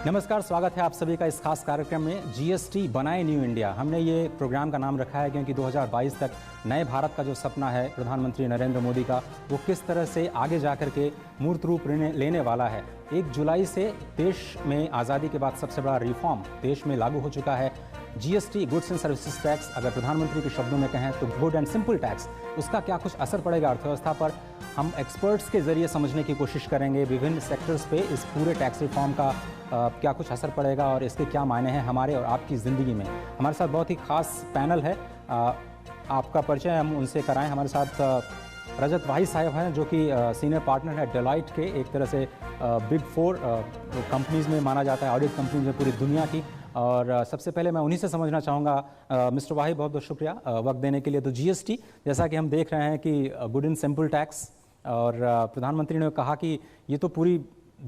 नमस्कार, स्वागत है आप सभी का इस खास कार्यक्रम में जीएसटी बनाए न्यू इंडिया। हमने ये प्रोग्राम का नाम रखा है क्योंकि 2022 तक नए भारत का जो सपना है प्रधानमंत्री नरेंद्र मोदी का, वो किस तरह से आगे जाकर के मूर्त रूप लेने वाला है। 1 जुलाई से देश में आज़ादी के बाद सबसे बड़ा रिफॉर्म देश में लागू हो चुका है। GST, goods and services tax, अगर प्रधानमंत्री के शब्दों में कहें तो गुड एंड सिंपल टैक्स, उसका क्या कुछ असर पड़ेगा अर्थव्यवस्था पर, हम एक्सपर्ट्स के जरिए समझने की कोशिश करेंगे। विभिन्न सेक्टर्स पे इस पूरे टैक्स रिफॉर्म का क्या कुछ असर पड़ेगा और इसके क्या मायने हैं हमारे और आपकी ज़िंदगी में। हमारे साथ बहुत ही खास पैनल है, आपका परिचय हम उनसे कराएं। हमारे साथ रजत वाही साहब हैं जो कि सीनियर पार्टनर है डेलॉयट के, एक तरह से बिग 4 कंपनीज़ में माना जाता है, ऑडिट कंपनीज में पूरी दुनिया की। और सबसे पहले मैं उन्हीं से समझना चाहूँगा, मिस्टर वाही बहुत बहुत शुक्रिया वक्त देने के लिए। तो जीएसटी, जैसा कि हम देख रहे हैं कि गुड एंड सिंपल टैक्स, और प्रधानमंत्री ने कहा कि ये तो पूरी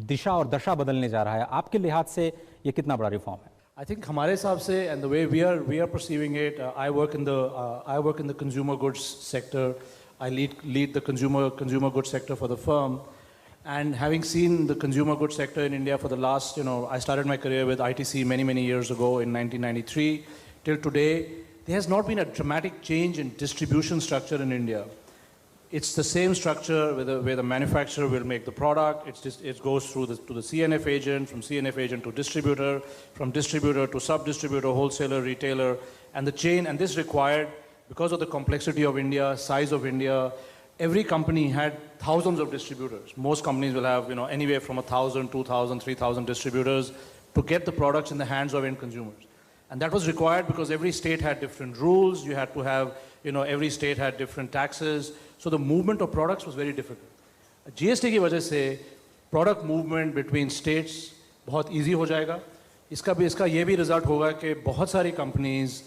दिशा और दशा बदलने जा रहा है। आपके लिहाज से ये कितना बड़ा रिफॉर्म है? I think हमारे हिसाब से and the way we are perceiving it, I work in the consumer goods sector. I lead the consumer goods sector for the firm, and having seen the consumer goods sector in India for the last, I started my career with ITC many years ago in 1993 till today. There has not been a dramatic change in distribution structure in India. It's the same structure where the manufacturer will make the product. It goes through to the CNF agent, from CNF agent to distributor, from distributor to sub-distributor, wholesaler, retailer, and the chain. And this required, because of the complexity of India, size of India, every company had thousands of distributors. Most companies will have anywhere from 1,000, 2,000, 3,000 distributors to get the products in the hands of end consumers. And that was required because every state had different rules. You had to have, every state had different taxes. So the movement of products was very difficult. GST की वजह से product movement between states बहुत easy हो जाएगा। इसका ये भी result होगा कि बहुत सारी companies,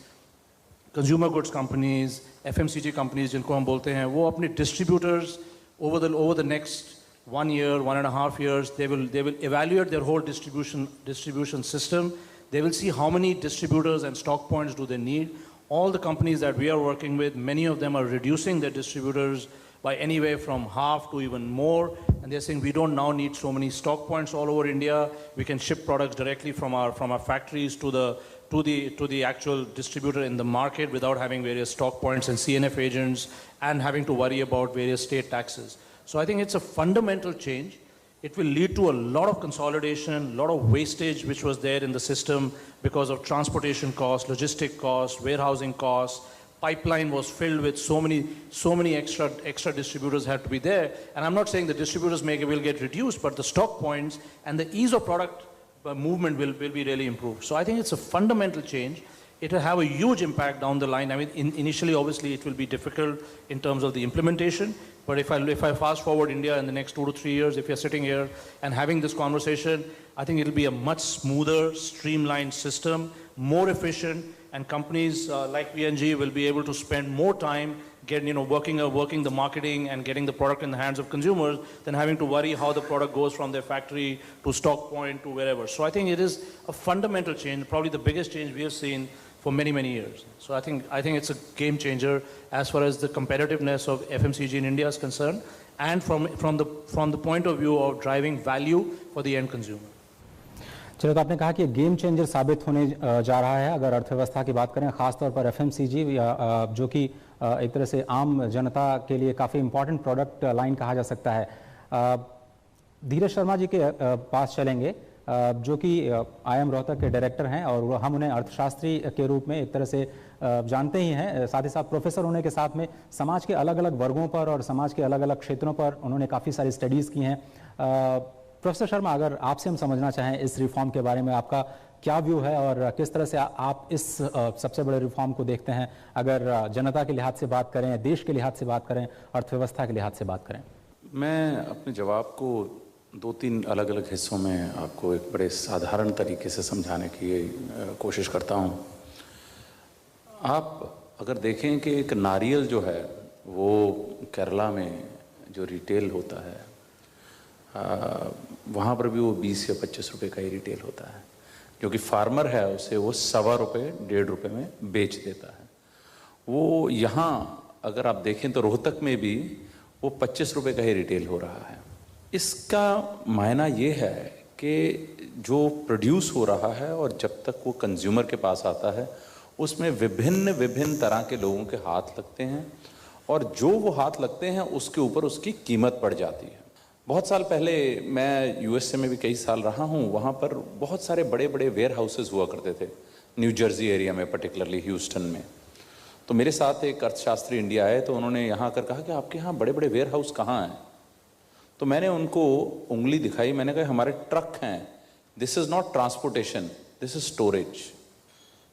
consumer goods companies, FMCG companies जिनको हम बोलते हैं, वो अपने distributors over the next 1 year, 1.5 years, they will evaluate their whole distribution system. They will see how many distributors and stock points do they need. All the companies that we are working with, many of them are reducing their distributors by anywhere from half to even more, and they're saying we don't now need so many stock points all over India. We can ship products directly from our factories to the actual distributor in the market without having various stock points and CNF agents and having to worry about various state taxes. So I think it's a fundamental change. It will lead to a lot of consolidation, a lot of wastage which was there in the system because of transportation costs, logistic costs, warehousing costs. Pipeline was filled with so many extra distributors had to be there. And I'm not saying the distributors will get reduced, but the stock points and the ease of product movement will be really improved. So I think it's a fundamental change. It will have a huge impact down the line. I mean, initially, obviously, it will be difficult in terms of the implementation. But if I fast forward India in the next 2 to 3 years, if you're sitting here and having this conversation, I think it'll be a much smoother, streamlined system, more efficient, and companies like VNG will be able to spend more time working the marketing and getting the product in the hands of consumers than having to worry how the product goes from their factory to stock point to wherever. So I think it is a fundamental change, probably the biggest change we have seen for many years. So I think it's a game changer as far as the competitiveness of FMCG in India is concerned, and from the point of view of driving value for the end consumer. चलो, तो आपने कहा कि game changer साबित होने जा रहा है अगर अर्थव्यवस्था की बात करें, खासतौर पर FMCG जो कि एक तरह से आम जनता के लिए काफ़ी इम्पोर्टेंट प्रोडक्ट लाइन कहा जा सकता है। धीरज शर्मा जी के पास चलेंगे जो कि IIM रोहतक के डायरेक्टर हैं, और हम उन्हें अर्थशास्त्री के रूप में एक तरह से जानते ही हैं, साथ ही साथ प्रोफेसर होने के साथ में समाज के अलग अलग वर्गों पर और समाज के अलग अलग क्षेत्रों पर उन्होंने काफ़ी सारी स्टडीज़ की हैं। प्रोफेसर शर्मा, अगर आपसे हम समझना चाहें इस रिफॉर्म के बारे में, आपका क्या व्यू है और किस तरह से आप इस सबसे बड़े रिफॉर्म को देखते हैं, अगर जनता के लिहाज से बात करें, देश के लिहाज से बात करें, अर्थव्यवस्था के लिहाज से बात करें? मैं अपने जवाब को 2-3 अलग हिस्सों में आपको एक बड़े साधारण तरीके से समझाने की कोशिश करता हूँ। आप अगर देखें कि एक नारियल जो है वो केरला में जो रिटेल होता है, वहाँ पर भी वो 20 या 25 रुपए का ही रिटेल होता है। जो कि फार्मर है उसे वो ₹1.25 ₹1.5 में बेच देता है। वो यहाँ अगर आप देखें तो रोहतक में भी वो 25 रुपए का ही रिटेल हो रहा है। इसका मायना ये है कि जो प्रोड्यूस हो रहा है और जब तक वो कंज्यूमर के पास आता है उसमें विभिन्न विभिन्न तरह के लोगों के हाथ लगते हैं और जो वो हाथ लगते हैं उसके ऊपर उसकी कीमत पड़ जाती है। बहुत साल पहले मैं यूएसए में भी कई साल रहा हूँ, वहाँ पर बहुत सारे बड़े बड़े वेयर हाउसेज हुआ करते थे, न्यू जर्सी एरिया में, पर्टिकुलरली ह्यूस्टन में। तो मेरे साथ एक अर्थशास्त्री इंडिया आए, तो उन्होंने यहाँ आकर कहा कि आपके यहाँ बड़े बड़े वेयर हाउस कहाँ हैं? तो मैंने उनको उंगली दिखाई, मैंने कहा हमारे ट्रक हैं। This is not transportation, this is storage.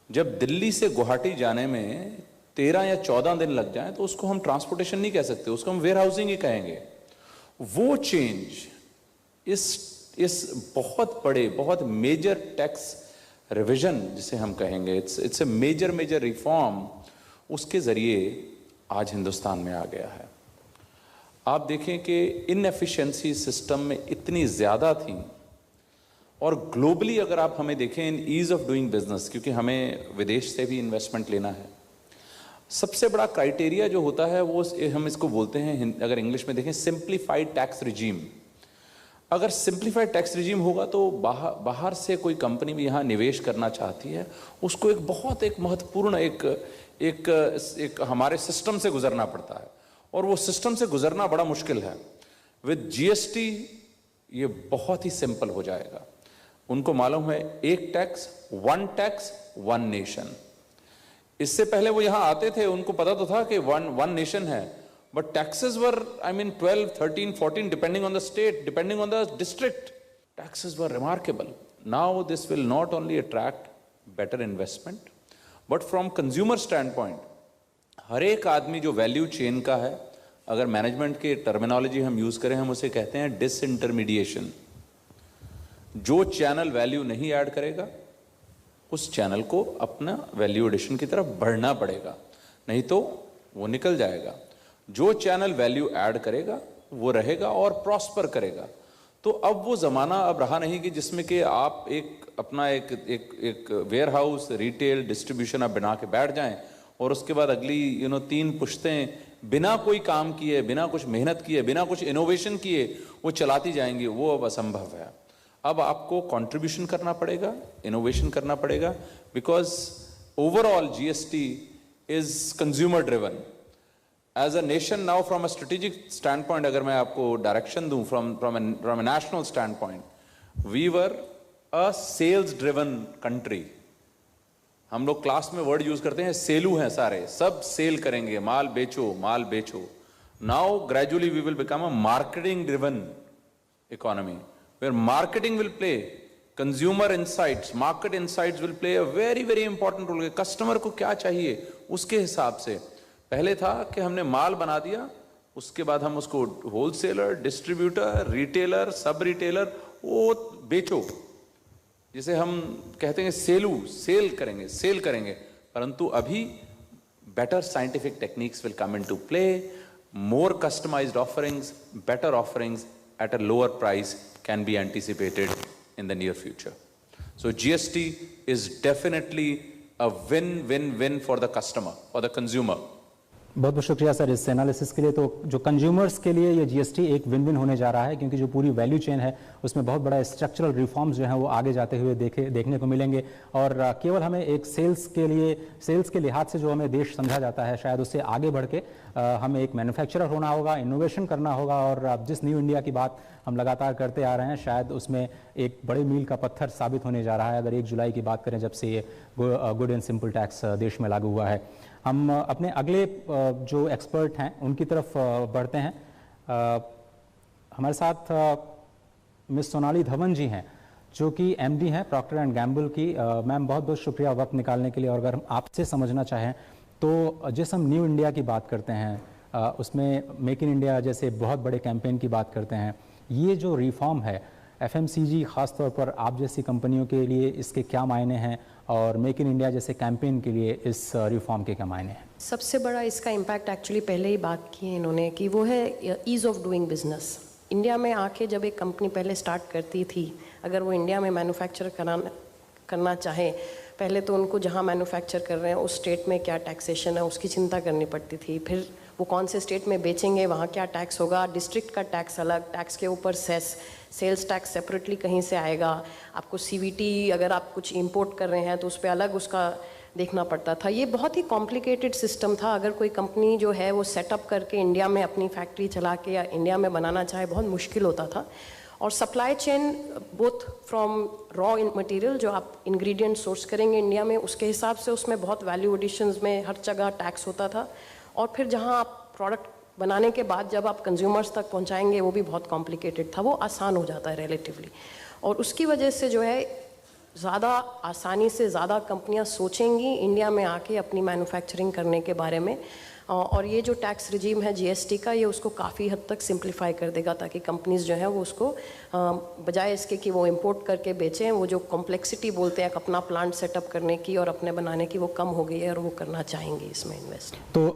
जब दिल्ली से गुवाहाटी जाने में 13 या 14 दिन लग जाएं तो उसको हम ट्रांसपोर्टेशन नहीं कह सकते, उसको हम वेयर हाउसिंग ही कहेंगे। वो चेंज इस बहुत बड़े, बहुत मेजर टैक्स रिविजन जिसे हम कहेंगे, इट्स ए मेजर रिफॉर्म, उसके जरिए आज हिंदुस्तान में आ गया है। आप देखें कि इनएफिशिएंसी सिस्टम में इतनी ज़्यादा थी, और ग्लोबली अगर आप हमें देखें in ease of doing business, क्योंकि हमें विदेश से भी इन्वेस्टमेंट लेना है, सबसे बड़ा क्राइटेरिया जो होता है वो हम इसको बोलते हैं, अगर इंग्लिश में देखें, सिंप्लीफाइड टैक्स रिजीम। अगर सिंप्लीफाइड टैक्स रिजीम होगा तो बाहर से कोई कंपनी भी यहाँ निवेश करना चाहती है, उसको एक महत्वपूर्ण एक हमारे सिस्टम से गुजरना पड़ता है, और वो सिस्टम से गुजरना बड़ा मुश्किल है। विद जीएसटी ये बहुत ही सिंपल हो जाएगा। उनको मालूम है एक टैक्स वन नेशन। इससे पहले वो यहां आते थे, उनको पता तो था कि वन नेशन है, but taxes were 12, 13, 14 depending on the state, depending on the district, taxes were remarkable. Now this will not only attract better investment, but from consumer standpoint, हर एक आदमी जो वैल्यू चेन का है, अगर management के terminology हम use करें, हम उसे कहते हैं डिसइंटरमीडिएशन। जो चैनल वैल्यू नहीं ऐड करेगा उस चैनल को अपना वैल्यू एडिशन की तरफ बढ़ना पड़ेगा, नहीं तो वो निकल जाएगा। जो चैनल वैल्यू ऐड करेगा वो रहेगा और प्रॉस्पर करेगा। तो अब वो ज़माना अब रहा नहीं कि जिसमें कि आप अपना एक वेयर हाउस, रिटेल, डिस्ट्रीब्यूशन आप बना के बैठ जाएं और उसके बाद अगली 3 पुश्तें बिना कोई काम किए, बिना कुछ मेहनत किए, बिना कुछ इनोवेशन किए वो चलाती जाएंगी। वो अब असंभव है। अब आपको कंट्रीब्यूशन करना पड़ेगा, इनोवेशन करना पड़ेगा, because overall GST is consumer driven. As a nation now, from a strategic stand point, अगर मैं आपको डायरेक्शन दूं from a national stand point, we were a sales driven country. हम लोग क्लास में वर्ड यूज करते हैं, सेलू हैं सारे, सब सेल करेंगे, माल बेचो, माल बेचो। Now gradually we will become a marketing driven economy, where marketing will play, consumer insights, market insights will play a very important role। Customer को क्या चाहिए उसके हिसाब से। पहले था कि हमने माल बना दिया, उसके बाद हम उसको होलसेलर, डिस्ट्रीब्यूटर, रिटेलर, सब रिटेलर, वो बेचो, जिसे हम कहते हैं सेल करेंगे। परंतु अभी better scientific techniques will come into play, more customised offerings, better offerings at a lower price can be anticipated in the near future. So GST is definitely a win for the customer, for the consumer. बहुत बहुत शुक्रिया sir इस analysis के लिए। तो जो consumers के लिए ये जीएसटी एक विन विन होने जा रहा है, क्योंकि जो पूरी वैल्यू चेन है उसमें बहुत बड़ा स्ट्रक्चरल रिफॉर्म्स जो हैं वो आगे जाते हुए देखने को मिलेंगे। और केवल हमें एक सेल्स के लिहाज से जो हमें देश समझा जाता है, शायद उससे आगे बढ़ के हमें एक मैन्युफैक्चरर होना होगा, इनोवेशन करना होगा। और जिस न्यू इंडिया की बात हम लगातार करते आ रहे हैं, शायद उसमें एक बड़े मील का पत्थर साबित होने जा रहा है, अगर 1 जुलाई की बात करें जब से ये गुड एंड सिंपल टैक्स देश में लागू हुआ है। हम अपने अगले जो एक्सपर्ट हैं उनकी तरफ बढ़ते हैं। हमारे साथ मिस सोनाली धवन जी हैं, जो कि एमडी हैं प्रॉक्टर एंड गैम्बल की। मैम बहुत बहुत शुक्रिया वक्त निकालने के लिए। और अगर हम आपसे समझना चाहें तो जिस हम न्यू इंडिया की बात करते हैं, उसमें मेक इन इंडिया जैसे बहुत बड़े कैंपेन की बात करते हैं, ये जो रिफॉर्म है एफएमसीजी खास तौर पर आप जैसी कंपनियों के लिए इसके क्या मायने हैं, और मेक इन इंडिया जैसे कैंपेन के लिए इस रिफॉर्म के क्या मायने हैं? सबसे बड़ा इसका इम्पैक्ट एक्चुअली पहले ही बात की है इन्होंने कि वो है ease of doing business. India में आके जब एक कंपनी पहले स्टार्ट करती थी, अगर वो इंडिया में मैन्युफैक्चर करना चाहे, पहले तो उनको जहाँ मैन्युफैक्चर कर रहे हैं उस स्टेट में क्या टैक्सेशन है उसकी चिंता करनी पड़ती थी। फिर वो कौन से स्टेट में बेचेंगे, वहाँ क्या टैक्स होगा, डिस्ट्रिक्ट का टैक्स अलग, टैक्स के ऊपर सेल्स टैक्स सेपरेटली कहीं से आएगा, आपको CVT अगर आप कुछ इंपोर्ट कर रहे हैं तो उस पर अलग उसका देखना पड़ता था। ये बहुत ही कॉम्प्लिकेटेड सिस्टम था। अगर कोई कंपनी जो है वो सेटअप करके इंडिया में अपनी फैक्ट्री चला के या इंडिया में बनाना चाहे, बहुत मुश्किल होता था। और supply chain both from raw material जो आप इंग्रेडिएंट सोर्स करेंगे इंडिया में, उसके हिसाब से उसमें बहुत वैल्यू एडिशंस में हर जगह टैक्स होता था, और फिर जहां आप प्रोडक्ट बनाने के बाद जब आप कंज्यूमर्स तक पहुंचाएंगे वो भी बहुत कॉम्प्लिकेटेड था। वो आसान हो जाता है रिलेटिवली, और उसकी वजह से जो है ज़्यादा आसानी से ज़्यादा कंपनियां सोचेंगी इंडिया में आके अपनी मैन्युफैक्चरिंग करने के बारे में। और ये जो टैक्स रिजीम है GST का, ये उसको काफ़ी हद तक सिंप्लीफाई कर देगा, ताकि कंपनीज जो है वो उसको बजाय इसके कि वो इंपोर्ट करके बेचें, वो जो कॉम्प्लेक्सिटी बोलते हैं अपना प्लांट सेटअप करने की और अपने बनाने की, वो कम हो गई है और वो करना चाहेंगे इसमें इन्वेस्ट। तो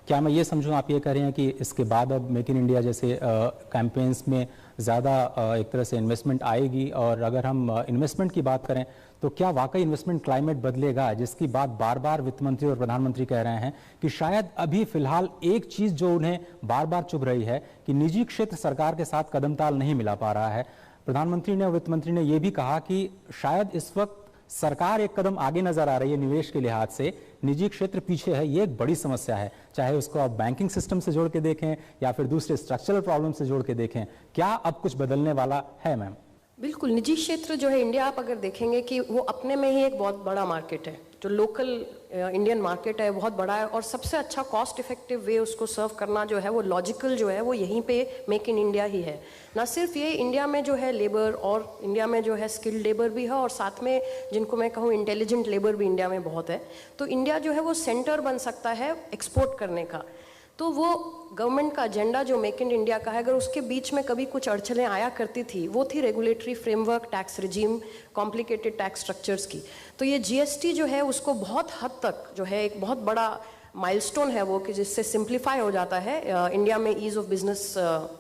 क्या मैं ये समझूं, आप ये कह रहे हैं कि इसके बाद अब मेक इन इंडिया जैसे कैंपेन्स में ज़्यादा एक तरह से इन्वेस्टमेंट आएगी, और अगर हम इन्वेस्टमेंट की बात करें तो क्या वाकई इन्वेस्टमेंट क्लाइमेट बदलेगा, जिसकी बात बार बार वित्त मंत्री और प्रधानमंत्री कह रहे हैं कि शायद अभी फिलहाल एक चीज़ जो उन्हें बार बार चुभ रही है कि निजी क्षेत्र सरकार के साथ कदम ताल नहीं मिला पा रहा है। प्रधानमंत्री ने और वित्त मंत्री ने यह भी कहा कि शायद इस वक्त सरकार एक कदम आगे नजर आ रही है निवेश के लिहाज से, निजी क्षेत्र पीछे है। ये एक बड़ी समस्या है, चाहे उसको आप बैंकिंग सिस्टम से जोड़ के देखें या फिर दूसरे स्ट्रक्चरल प्रॉब्लम से जोड़ के देखें। क्या अब कुछ बदलने वाला है मैम? बिल्कुल, निजी क्षेत्र जो है इंडिया, आप अगर देखेंगे कि वो अपने में ही एक बहुत बड़ा मार्केट है, जो लोकल इंडियन मार्केट है बहुत बड़ा है, और सबसे अच्छा कॉस्ट इफेक्टिव वे उसको सर्व करना जो है वो लॉजिकल जो है वो यहीं पे मेक इन इंडिया ही है। ना सिर्फ ये, इंडिया में जो है लेबर, और इंडिया में जो है स्किल्ड लेबर भी है, और साथ में जिनको मैं कहूँ इंटेलिजेंट लेबर भी इंडिया में बहुत है। तो इंडिया जो है वो सेंटर बन सकता है एक्सपोर्ट करने का। तो वो गवर्नमेंट का एजेंडा जो मेक इन इंडिया का है, अगर उसके बीच में कभी कुछ अड़चनें आया करती थी, वो थी regulatory framework, tax regime, complicated tax structures की। तो ये GST जो है उसको बहुत हद तक जो है एक बहुत बड़ा माइलस्टोन है वो, कि जिससे सिंप्लीफाई हो जाता है इंडिया में, ईज ऑफ बिजनेस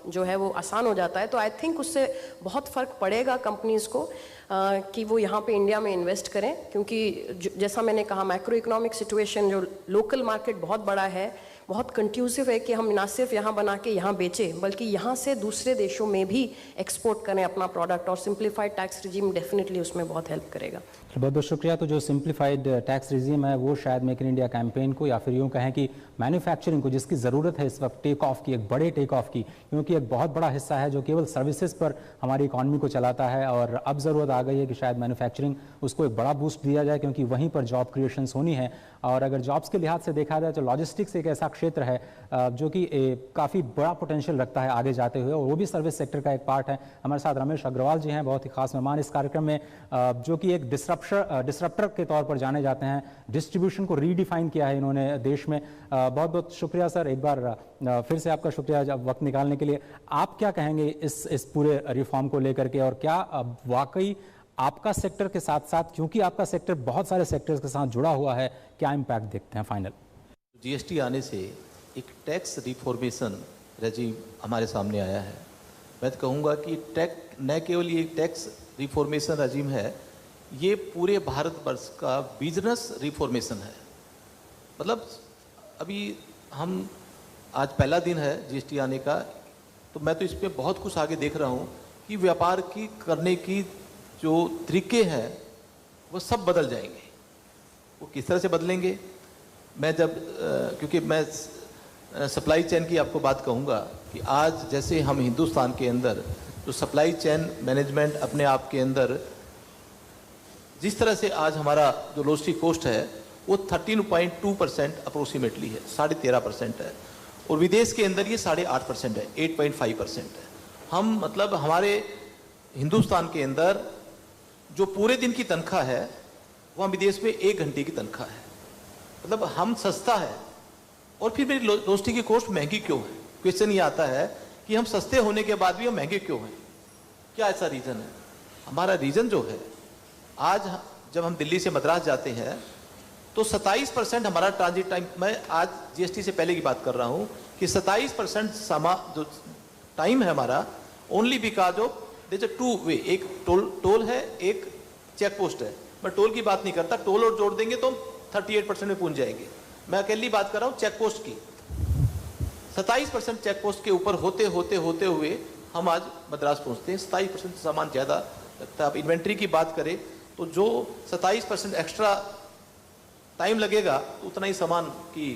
जो है वो आसान हो जाता है। तो आई थिंक उससे बहुत फ़र्क पड़ेगा कंपनीज़ को कि वो यहाँ पे इंडिया में इन्वेस्ट करें, क्योंकि जैसा मैंने कहा मैक्रो इकोनॉमिक सिचुएशन, जो लोकल मार्केट बहुत बड़ा है, बहुत कंट्यूसिव है कि हम ना सिर्फ यहाँ बना के यहाँ बेचें, बल्कि यहाँ से दूसरे देशों में भी एक्सपोर्ट करें अपना प्रोडक्ट, और सिंप्लीफाइड टैक्स रिजीम डेफिनेटली उसमें बहुत हेल्प करेगा। बहुत बहुत शुक्रिया। तो जो सिंप्लीफाइड टैक्स रिजीम है वो शायद मेक इन इंडिया कैंपेन को, या फिर यूँ कहें कि मैन्युफैक्चरिंग को, जिसकी ज़रूरत है इस वक्त टेक ऑफ की, एक बड़े टेक ऑफ की, क्योंकि एक बहुत बड़ा हिस्सा है जो केवल सर्विसेज पर हमारी इकॉनमी को चलाता है, और अब ज़रूरत आ गई है कि शायद मैन्युफैक्चरिंग उसको एक बड़ा बूस्ट दिया जाए, क्योंकि वहीं पर जॉब क्रिएशंस होनी है। और अगर जॉब्स के लिहाज से देखा जाए तो लॉजिस्टिक्स एक ऐसा क्षेत्र है जो कि काफ़ी बड़ा पोटेंशियल रखता है आगे जाते हुए, और वो भी सर्विस सेक्टर का एक पार्ट है। हमारे साथ रमेश अग्रवाल जी हैं, बहुत ही खास मेहमान इस कार्यक्रम में, जो कि एक डिसरप्टर के तौर पर जाने जाते हैं। डिस्ट्रीब्यूशन को रीडिफाइन किया है इन्होंने देश में। बहुत बहुत शुक्रिया सर, एक बार फिर से आपका शुक्रिया वक्त निकालने के लिए। आप क्या कहेंगे इस पूरे रिफॉर्म को लेकर के, और क्या वाकई आपका सेक्टर के साथ साथ, क्योंकि आपका सेक्टर बहुत सारे सेक्टर्स के साथ जुड़ा हुआ है, क्या इम्पैक्ट देखते हैं फाइनल? GST आने से एक टैक्स रिफॉर्मेशन रेजिम हमारे सामने आया है। मैं तो कहूँगा कि न केवल ये टैक्स रिफॉर्मेशन रेजिम है, ये पूरे भारतवर्ष का बिजनेस रिफॉर्मेशन है। मतलब अभी हम आज पहला दिन है GST आने का, तो मैं तो इस पर बहुत कुछ आगे देख रहा हूँ कि व्यापार की करने की जो तरीके हैं वो सब बदल जाएंगे। वो किस तरह से बदलेंगे, मैं जब क्योंकि मैं सप्लाई चेन की आपको बात कहूँगा कि आज जैसे हम हिंदुस्तान के अंदर जो सप्लाई चेन मैनेजमेंट अपने आप के अंदर जिस तरह से आज हमारा जो लॉजिस्टिक कॉस्ट है वो 13.2% अप्रोक्सीमेटली है, 13.5% है, और विदेश के अंदर ये 8.5% है, 8.5% है। हम मतलब हमारे हिंदुस्तान के अंदर जो पूरे दिन की तनख्वाह है वह विदेश में 1 घंटे की तनख्वाह है। मतलब हम सस्ता है, और फिर मेरी लॉजिस्टिक की कॉस्ट महंगी क्यों है? क्वेश्चन ये आता है कि हम सस्ते होने के बाद भी हम महंगे क्यों हैं? क्या ऐसा रीज़न है? हमारा रीज़न जो है, आज जब हम दिल्ली से मद्रास जाते हैं तो 27% हमारा ट्रांजिट टाइम, मैं आज GST से पहले की बात कर रहा हूँ कि 27% जो टाइम है हमारा, only because of their is 2 वे, एक टोल है, एक चेक पोस्ट है। मैं टोल की बात नहीं करता, टोल और जोड़ देंगे तो 38% में पहुंच जाएंगे। मैं अकेली बात कर रहा हूँ चेक पोस्ट की। 27% चेक पोस्ट के ऊपर होते होते होते हुए हम आज मद्रास पहुंचते हैं। 27% सामान ज़्यादा लगता है। आप इन्वेंट्री की बात करें तो जो 27% एक्स्ट्रा टाइम लगेगा तो उतना ही सामान की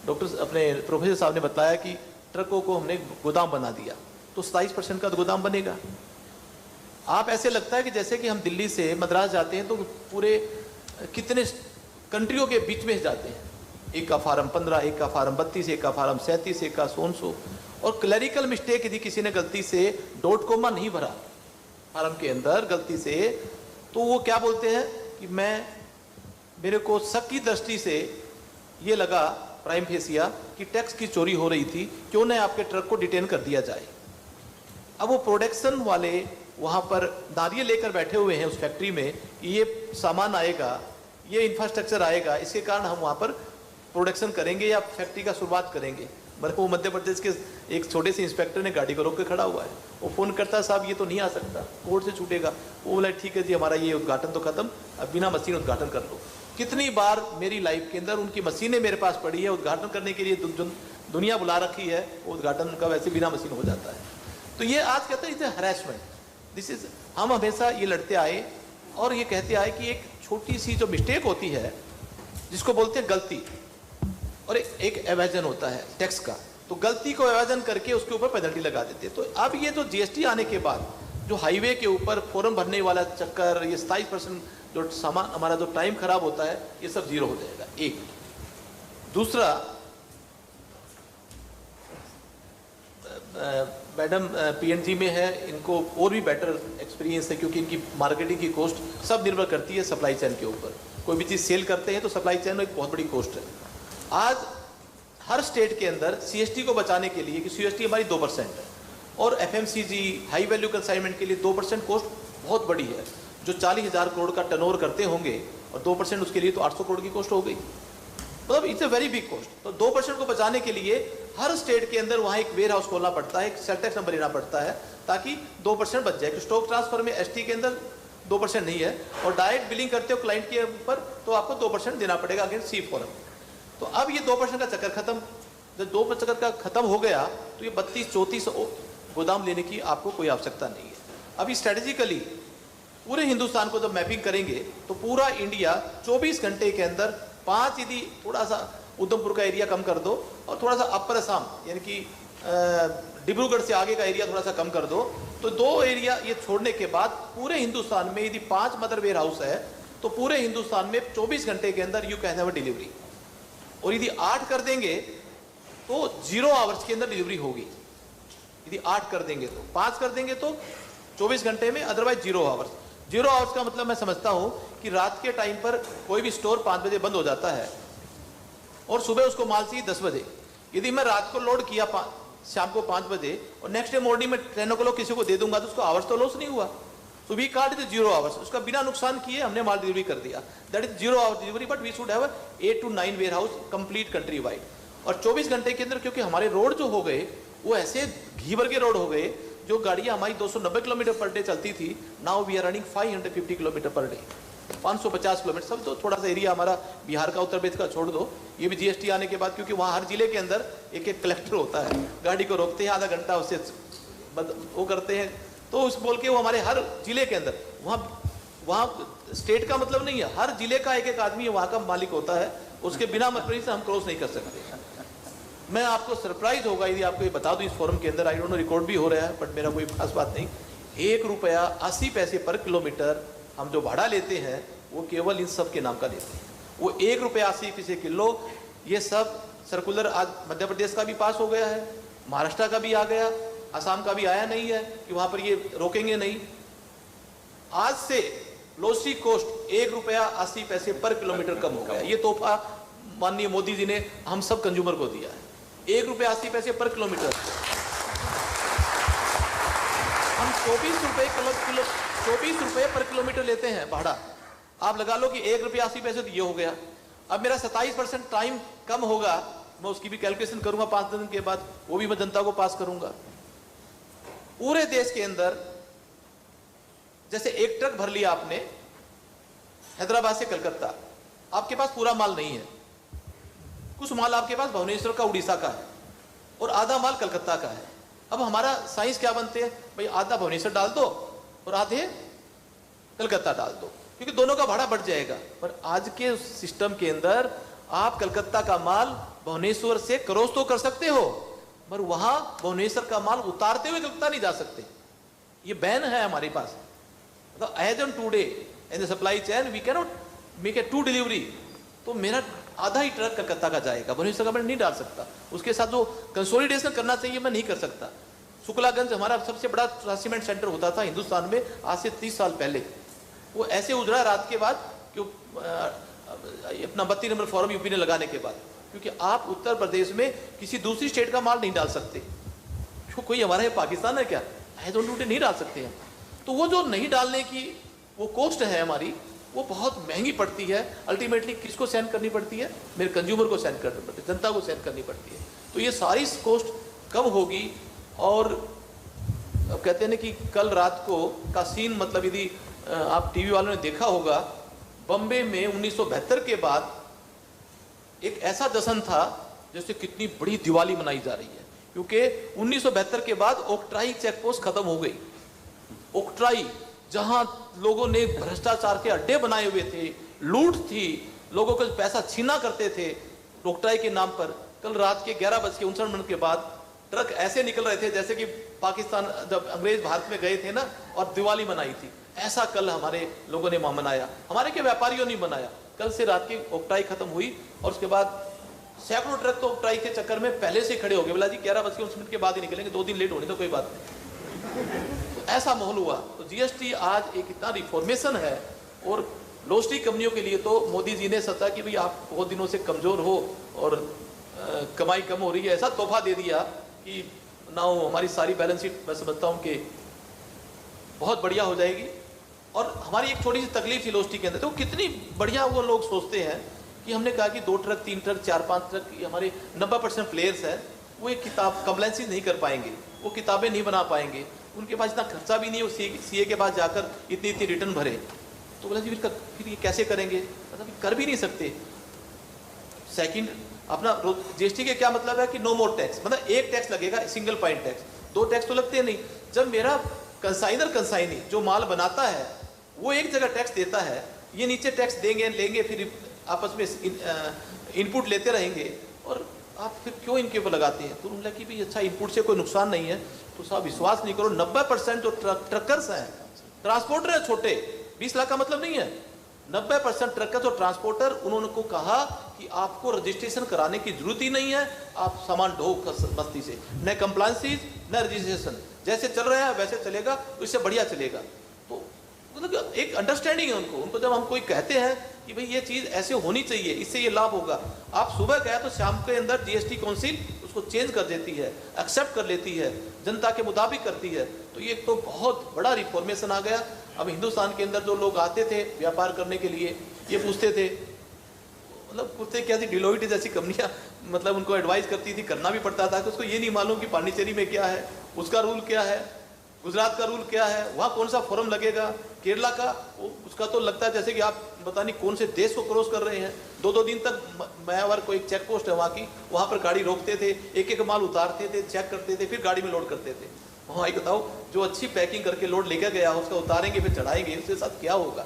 डॉक्टर अपने प्रोफेसर साहब ने बताया कि ट्रकों को हमने गोदाम बना दिया तो 27% का गोदाम बनेगा। आप ऐसे लगता है कि जैसे कि हम दिल्ली से मद्रास जाते हैं तो पूरे कितने कंट्रियों के बीच में जाते हैं। एक का फार्म 15, एक का फार्म 32, एक का फार्म 37, एक का 100 और क्लरिकल मिस्टेक यदि किसी ने गलती से डॉट कोमा नहीं भरा फार्म के अंदर गलती से, तो वो क्या बोलते हैं कि मेरे को शक की दृष्टि से ये लगा प्राइम फेसिया कि टैक्स की चोरी हो रही थी, क्यों न आपके ट्रक को डिटेन कर दिया जाए। अब वो प्रोडक्शन वाले वहाँ पर नारियल लेकर बैठे हुए हैं उस फैक्ट्री में कि ये सामान आएगा, ये इंफ्रास्ट्रक्चर आएगा, इसके कारण हम वहाँ पर प्रोडक्शन करेंगे या फैक्ट्री का शुरुआत करेंगे। वो मध्य प्रदेश के एक छोटे से इंस्पेक्टर ने गाड़ी को रोक के खड़ा हुआ है। वो फ़ोन करता है, साहब ये तो नहीं आ सकता, कोर्ट से छूटेगा। वो बोला ठीक है जी, हमारा ये उद्घाटन तो खत्म, अब बिना मशीन उद्घाटन कर लो। कितनी बार मेरी लाइफ के अंदर उनकी मशीनें मेरे पास पड़ी है, उद्घाटन करने के लिए दुनिया बुला रखी है, वो उद्घाटन का वैसे बिना मशीन हो जाता है। तो ये आज कहते हैं इसे हरेसमेंट, दिस इज, हम हमेशा ये लड़ते आए और ये कहते आए कि एक छोटी सी जो मिस्टेक होती है जिसको बोलते हैं गलती, और एक एवेजन होता है टैक्स का, तो गलती को एवेजन करके उसके ऊपर पेनल्टी लगा देते हैं। तो अब ये जो जीएसटी आने के बाद जो हाईवे के ऊपर फॉर्म भरने वाला चक्कर, ये 27% जो सामान हमारा जो टाइम खराब होता है, ये सब जीरो हो जाएगा। एक दूसरा, मैडम पीएनजी में है, इनको और भी बेटर एक्सपीरियंस है क्योंकि इनकी मार्केटिंग की कॉस्ट सब निर्भर करती है सप्लाई चेन के ऊपर। कोई भी चीज़ सेल करते हैं तो सप्लाई चेन में एक बहुत बड़ी कॉस्ट है। आज हर स्टेट के अंदर सीएसटी को बचाने के लिए, कि सीएसटी हमारी 2% है और एफएमसीजी हाई वैल्यू कंसाइनमेंट के लिए 2% कॉस्ट बहुत बड़ी है। जो 40,000 करोड़ का टर्नओवर करते होंगे और 2% उसके लिए तो 800 करोड़ की कॉस्ट हो गई, मतलब it's a very big cost. तो 2% को बचाने के लिए हर स्टेट के अंदर वहाँ एक वेयर हाउस खोलना पड़ता है, एक सेल टैक्स नंबर लेना पड़ता है ताकि 2% बच जाए। स्टॉक ट्रांसफर में एसटी के अंदर 2% नहीं है और डायरेक्ट बिलिंग करते हो क्लाइंट के ऊपर तो आपको 2% देना पड़ेगा अगेंस्ट सी फॉरम। तो अब ये 2% का चक्कर खत्म, जब 2% का खत्म हो गया तो ये 32-34 गोदाम लेने की आपको कोई आवश्यकता नहीं है। अभी स्ट्रेटेजिकली पूरे हिंदुस्तान को जब मैपिंग करेंगे तो पूरा इंडिया 24 घंटे के अंदर 5, यदि थोड़ा सा उधमपुर का एरिया कम कर दो और थोड़ा सा अपर असम यानी कि डिब्रूगढ़ से आगे का एरिया थोड़ा सा कम कर दो, तो 2 एरिया ये छोड़ने के बाद पूरे हिंदुस्तान में यदि 5 मदर वेयर हाउस है तो पूरे हिंदुस्तान में 24 घंटे के अंदर you can have a delivery. और यदि 8 कर देंगे तो 0 आवर्स के अंदर डिलीवरी होगी। यदि 8 कर देंगे तो 5 कर देंगे तो 24 घंटे में, अदरवाइज 0 आवर्स। 0 आवर्स का मतलब मैं समझता हूं कि रात के टाइम पर कोई भी स्टोर 5 बजे बंद हो जाता है और सुबह उसको माल चाहिए 10 बजे। यदि मैं रात को लोड किया शाम को 5 बजे और नेक्स्ट डे मॉर्निंग में 10 o'clock किसी को दे दूंगा तो उसको आवर्स तो लॉस नहीं हुआ। तो वी कार्ड इज 0 आवर्स, उसका बिना नुकसान किए हमने माल डिलीवरी कर दिया। That is 0 hour delivery, but we should have 8 to 9 warehouse complete country wide. और 24 घंटे के अंदर क्योंकि हमारे रोड जो हो गए वो ऐसे घी भर के रोड हो गए, जो गाड़ियां हमारी 290 किलोमीटर पर डे चलती थी, now we are running 550 kilometres per day, 550 kilometres. सब तो थोड़ा सा एरिया हमारा बिहार का, उत्तर प्रदेश का छोड़ दो, ये भी जीएसटी आने के बाद, क्योंकि वहाँ हर जिले के अंदर एक एक कलेक्टर होता है, गाड़ी को रोकते हैं, आधा घंटा उससे वो करते हैं, तो उस बोल के वो हमारे हर जिले के अंदर, वहाँ स्टेट का मतलब नहीं है, हर जिले का एक एक आदमी वहाँ का मालिक होता है, उसके बिना मजबूरी से हम क्रॉस नहीं कर सकते। मैं आपको सरप्राइज होगा यदि आपको ये बता दूं इस फोरम के अंदर, आई डोंट नो रिकॉर्ड भी हो रहा है, बट मेरा कोई खास बात नहीं, ₹1.80 पर किलोमीटर हम जो भाड़ा लेते हैं वो केवल इन सब के नाम का लेते हैं। वो ₹1.80 किलो, ये सब सर्कुलर आज मध्य प्रदेश का भी पास हो गया है, महाराष्ट्र का भी आ गया, असम का भी आया नहीं है कि वहाँ पर ये रोकेंगे नहीं। आज से लॉसी कॉस्ट ₹1.80 पर किलोमीटर कम हो गया। ये तोहफा माननीय मोदी जी ने हम सब कंज्यूमर को दिया है, ₹1.80 पर किलोमीटर। हम 24 रुपए पर किलोमीटर लेते हैं भाड़ा। आप लगा लो कि ₹1.80 तो ये हो गया। अब मेरा 27% टाइम कम होगा, मैं उसकी भी कैलकुलेशन करूंगा 5 दिन के बाद, वो भी मैं जनता को पास करूंगा। पूरे देश के अंदर जैसे एक ट्रक भर लिया आपने हैदराबाद से कलकत्ता, आपके पास पूरा माल नहीं है, कुछ माल आपके पास भुवनेश्वर का, उड़ीसा का है और आधा माल कलकत्ता का है। अब हमारा साइंस क्या बनते हैं भाई, आधा भुवनेश्वर डाल दो और आधे कलकत्ता डाल दो, क्योंकि दोनों का भाड़ा बढ़ जाएगा। पर आज के सिस्टम के अंदर आप कलकत्ता का माल भुवनेश्वर से क्रॉस तो कर सकते हो, पर वहां भुवनेश्वर का माल उतारते हुए कलकत्ता नहीं जा सकते। ये बैन है हमारे पास। As on today in the supply chain we cannot make a two delivery. तो मेरा आधा ही ट्रक कलकत्ता का जाएगा, भुवनेश्वर का मैं नहीं डाल सकता। उसके साथ जो कंसोलिडेशन करना चाहिए मैं नहीं कर सकता। शुक्लागंज हमारा सबसे बड़ा सीमेंट सेंटर होता था हिंदुस्तान में आज से 30 साल पहले, वो ऐसे उजड़ा रात के बाद, क्यों अपना 32 नंबर फॉर्म यूपी ने लगाने के बाद, क्योंकि आप उत्तर प्रदेश में किसी दूसरी स्टेट का माल नहीं डाल सकते। कोई हमारा ये पाकिस्तान है क्या, नहीं डाल सकते हैं। तो वो जो नहीं डालने की वो कॉस्ट है हमारी, वो बहुत महंगी पड़ती है। अल्टीमेटली किसको सहन करनी पड़ती है, मेरे कंज्यूमर को सहन करनी पड़ती है, जनता को सहन करनी पड़ती है। तो ये सारी कॉस्ट कब होगी। और अब कहते हैं ना कि कल रात को का सीन, मतलब यदि आप टीवी वालों ने देखा होगा, बम्बे में 1972 के बाद एक ऐसा जश्न था जैसे कितनी बड़ी दिवाली मनाई जा रही है, क्योंकि 1972 के बाद ओक्ट्राई चेक पोस्ट खत्म हो गई। ओक्ट्राई जहां लोगों ने भ्रष्टाचार के अड्डे बनाए हुए थे, लूट थी, लोगों को पैसा छीना करते थे ओक्ट्राई के नाम पर। कल रात के 11:59 के बाद ट्रक ऐसे निकल रहे थे जैसे कि पाकिस्तान जब अंग्रेज भारत में गए थे ना और दिवाली मनाई थी, ऐसा कल हमारे लोगों ने मनाया। हमारे के व्यापारियों ने मनाया। कल से रात की ओक्ट्राई खत्म हुई और उसके बाद सैकड़ों ट्रक तो ओक्ट्राई के चक्कर में पहले से खड़े हो गए। बोला जी 11:59 के बाद ही निकलेंगे, 2 दिन लेट होने तो कोई बात नहीं। तो ऐसा माहौल हुआ। तो जीएसटी आज एक इतना रिफॉर्मेशन है। और लोस्टी कंपनियों के लिए तो मोदी जी ने सोचा कि भाई आप बहुत दिनों से कमजोर हो और कमाई कम हो रही है, ऐसा तोहफा दे दिया कि ना हमारी सारी बैलेंस शीट मैं समझता हूँ कि बहुत बढ़िया हो जाएगी। और हमारी एक छोटी सी तकलीफ थी लोस्टी के अंदर, तो कितनी बढ़िया वो लोग सोचते हैं कि हमने कहा कि 2 ट्रक 3 ट्रक 4-5 ट्रक, हमारे 90% प्लेयर्स हैं, वो एक किताब कंप्लायंसेस नहीं कर पाएंगे, वो किताबें नहीं बना पाएंगे, उनके पास इतना खर्चा भी नहीं है सीए के पास जाकर इतनी रिटर्न भरे। तो बोला जी फिर ये कैसे करेंगे, मतलब कर भी नहीं सकते। सेकंड, अपना जीएसटी के क्या मतलब है कि नो मोर टैक्स, मतलब एक टैक्स लगेगा, सिंगल पॉइंट टैक्स। 2 टैक्स तो लगते नहीं। जब मेरा कंसाइनी जो माल बनाता है वो एक जगह टैक्स देता है, ये नीचे टैक्स देंगे लेंगे, फिर आपस में इनपुट लेते रहेंगे, और आप फिर क्यों इनके ऊपर लगाते हैं। तो उन्होंने कि भाई अच्छा इनपुट से कोई नुकसान नहीं है, तो साहब विश्वास नहीं करो, 90% जो ट्रकर्स हैं, ट्रांसपोर्टर है छोटे, 20 लाख का मतलब नहीं है, 90% ट्रकर्स और ट्रांसपोर्टर, उन्होंने को कहा कि आपको रजिस्ट्रेशन कराने की जरूरत ही नहीं है, आप सामान ढो मस्ती से, न कंप्लायंसेस न रजिस्ट्रेशन, जैसे चल रहा है वैसे चलेगा, तो इससे बढ़िया चलेगा। तो मतलब एक अंडरस्टैंडिंग है उनको जब हम कोई कहते हैं कि भाई ये चीज ऐसे होनी चाहिए, इससे ये लाभ होगा। आप सुबह गए तो शाम के अंदर जीएसटी काउंसिल उसको चेंज कर देती है, एक्सेप्ट कर लेती है, जनता के मुताबिक करती है। तो ये तो बहुत बड़ा रिफॉर्मेशन आ गया। अब हिंदुस्तान के अंदर जो लोग आते थे व्यापार करने के लिए, ये पूछते थे, मतलब पूछते क्या थी, डिलोइट जैसी कंपनियां मतलब उनको एडवाइस करती थी, करना भी पड़ता था कि उसको ये नहीं मालूम कि पांडिचेरी में क्या है, उसका रूल क्या है, गुजरात का रूल क्या है, वहाँ कौन सा फॉर्म लगेगा, केरला का उसका तो लगता है जैसे कि आप पता नहीं कौन से देश को क्रॉस कर रहे हैं। 2-2 दिन तक मायावर को एक चेक पोस्ट है वहाँ की, वहाँ पर गाड़ी रोकते थे, एक माल उतारते थे, चेक करते थे, फिर गाड़ी में लोड करते थे। वहाँ एक बताओ, जो अच्छी पैकिंग करके लोड लेकर गया उसका उतारेंगे फिर चढ़ाएंगे, उसके साथ क्या होगा।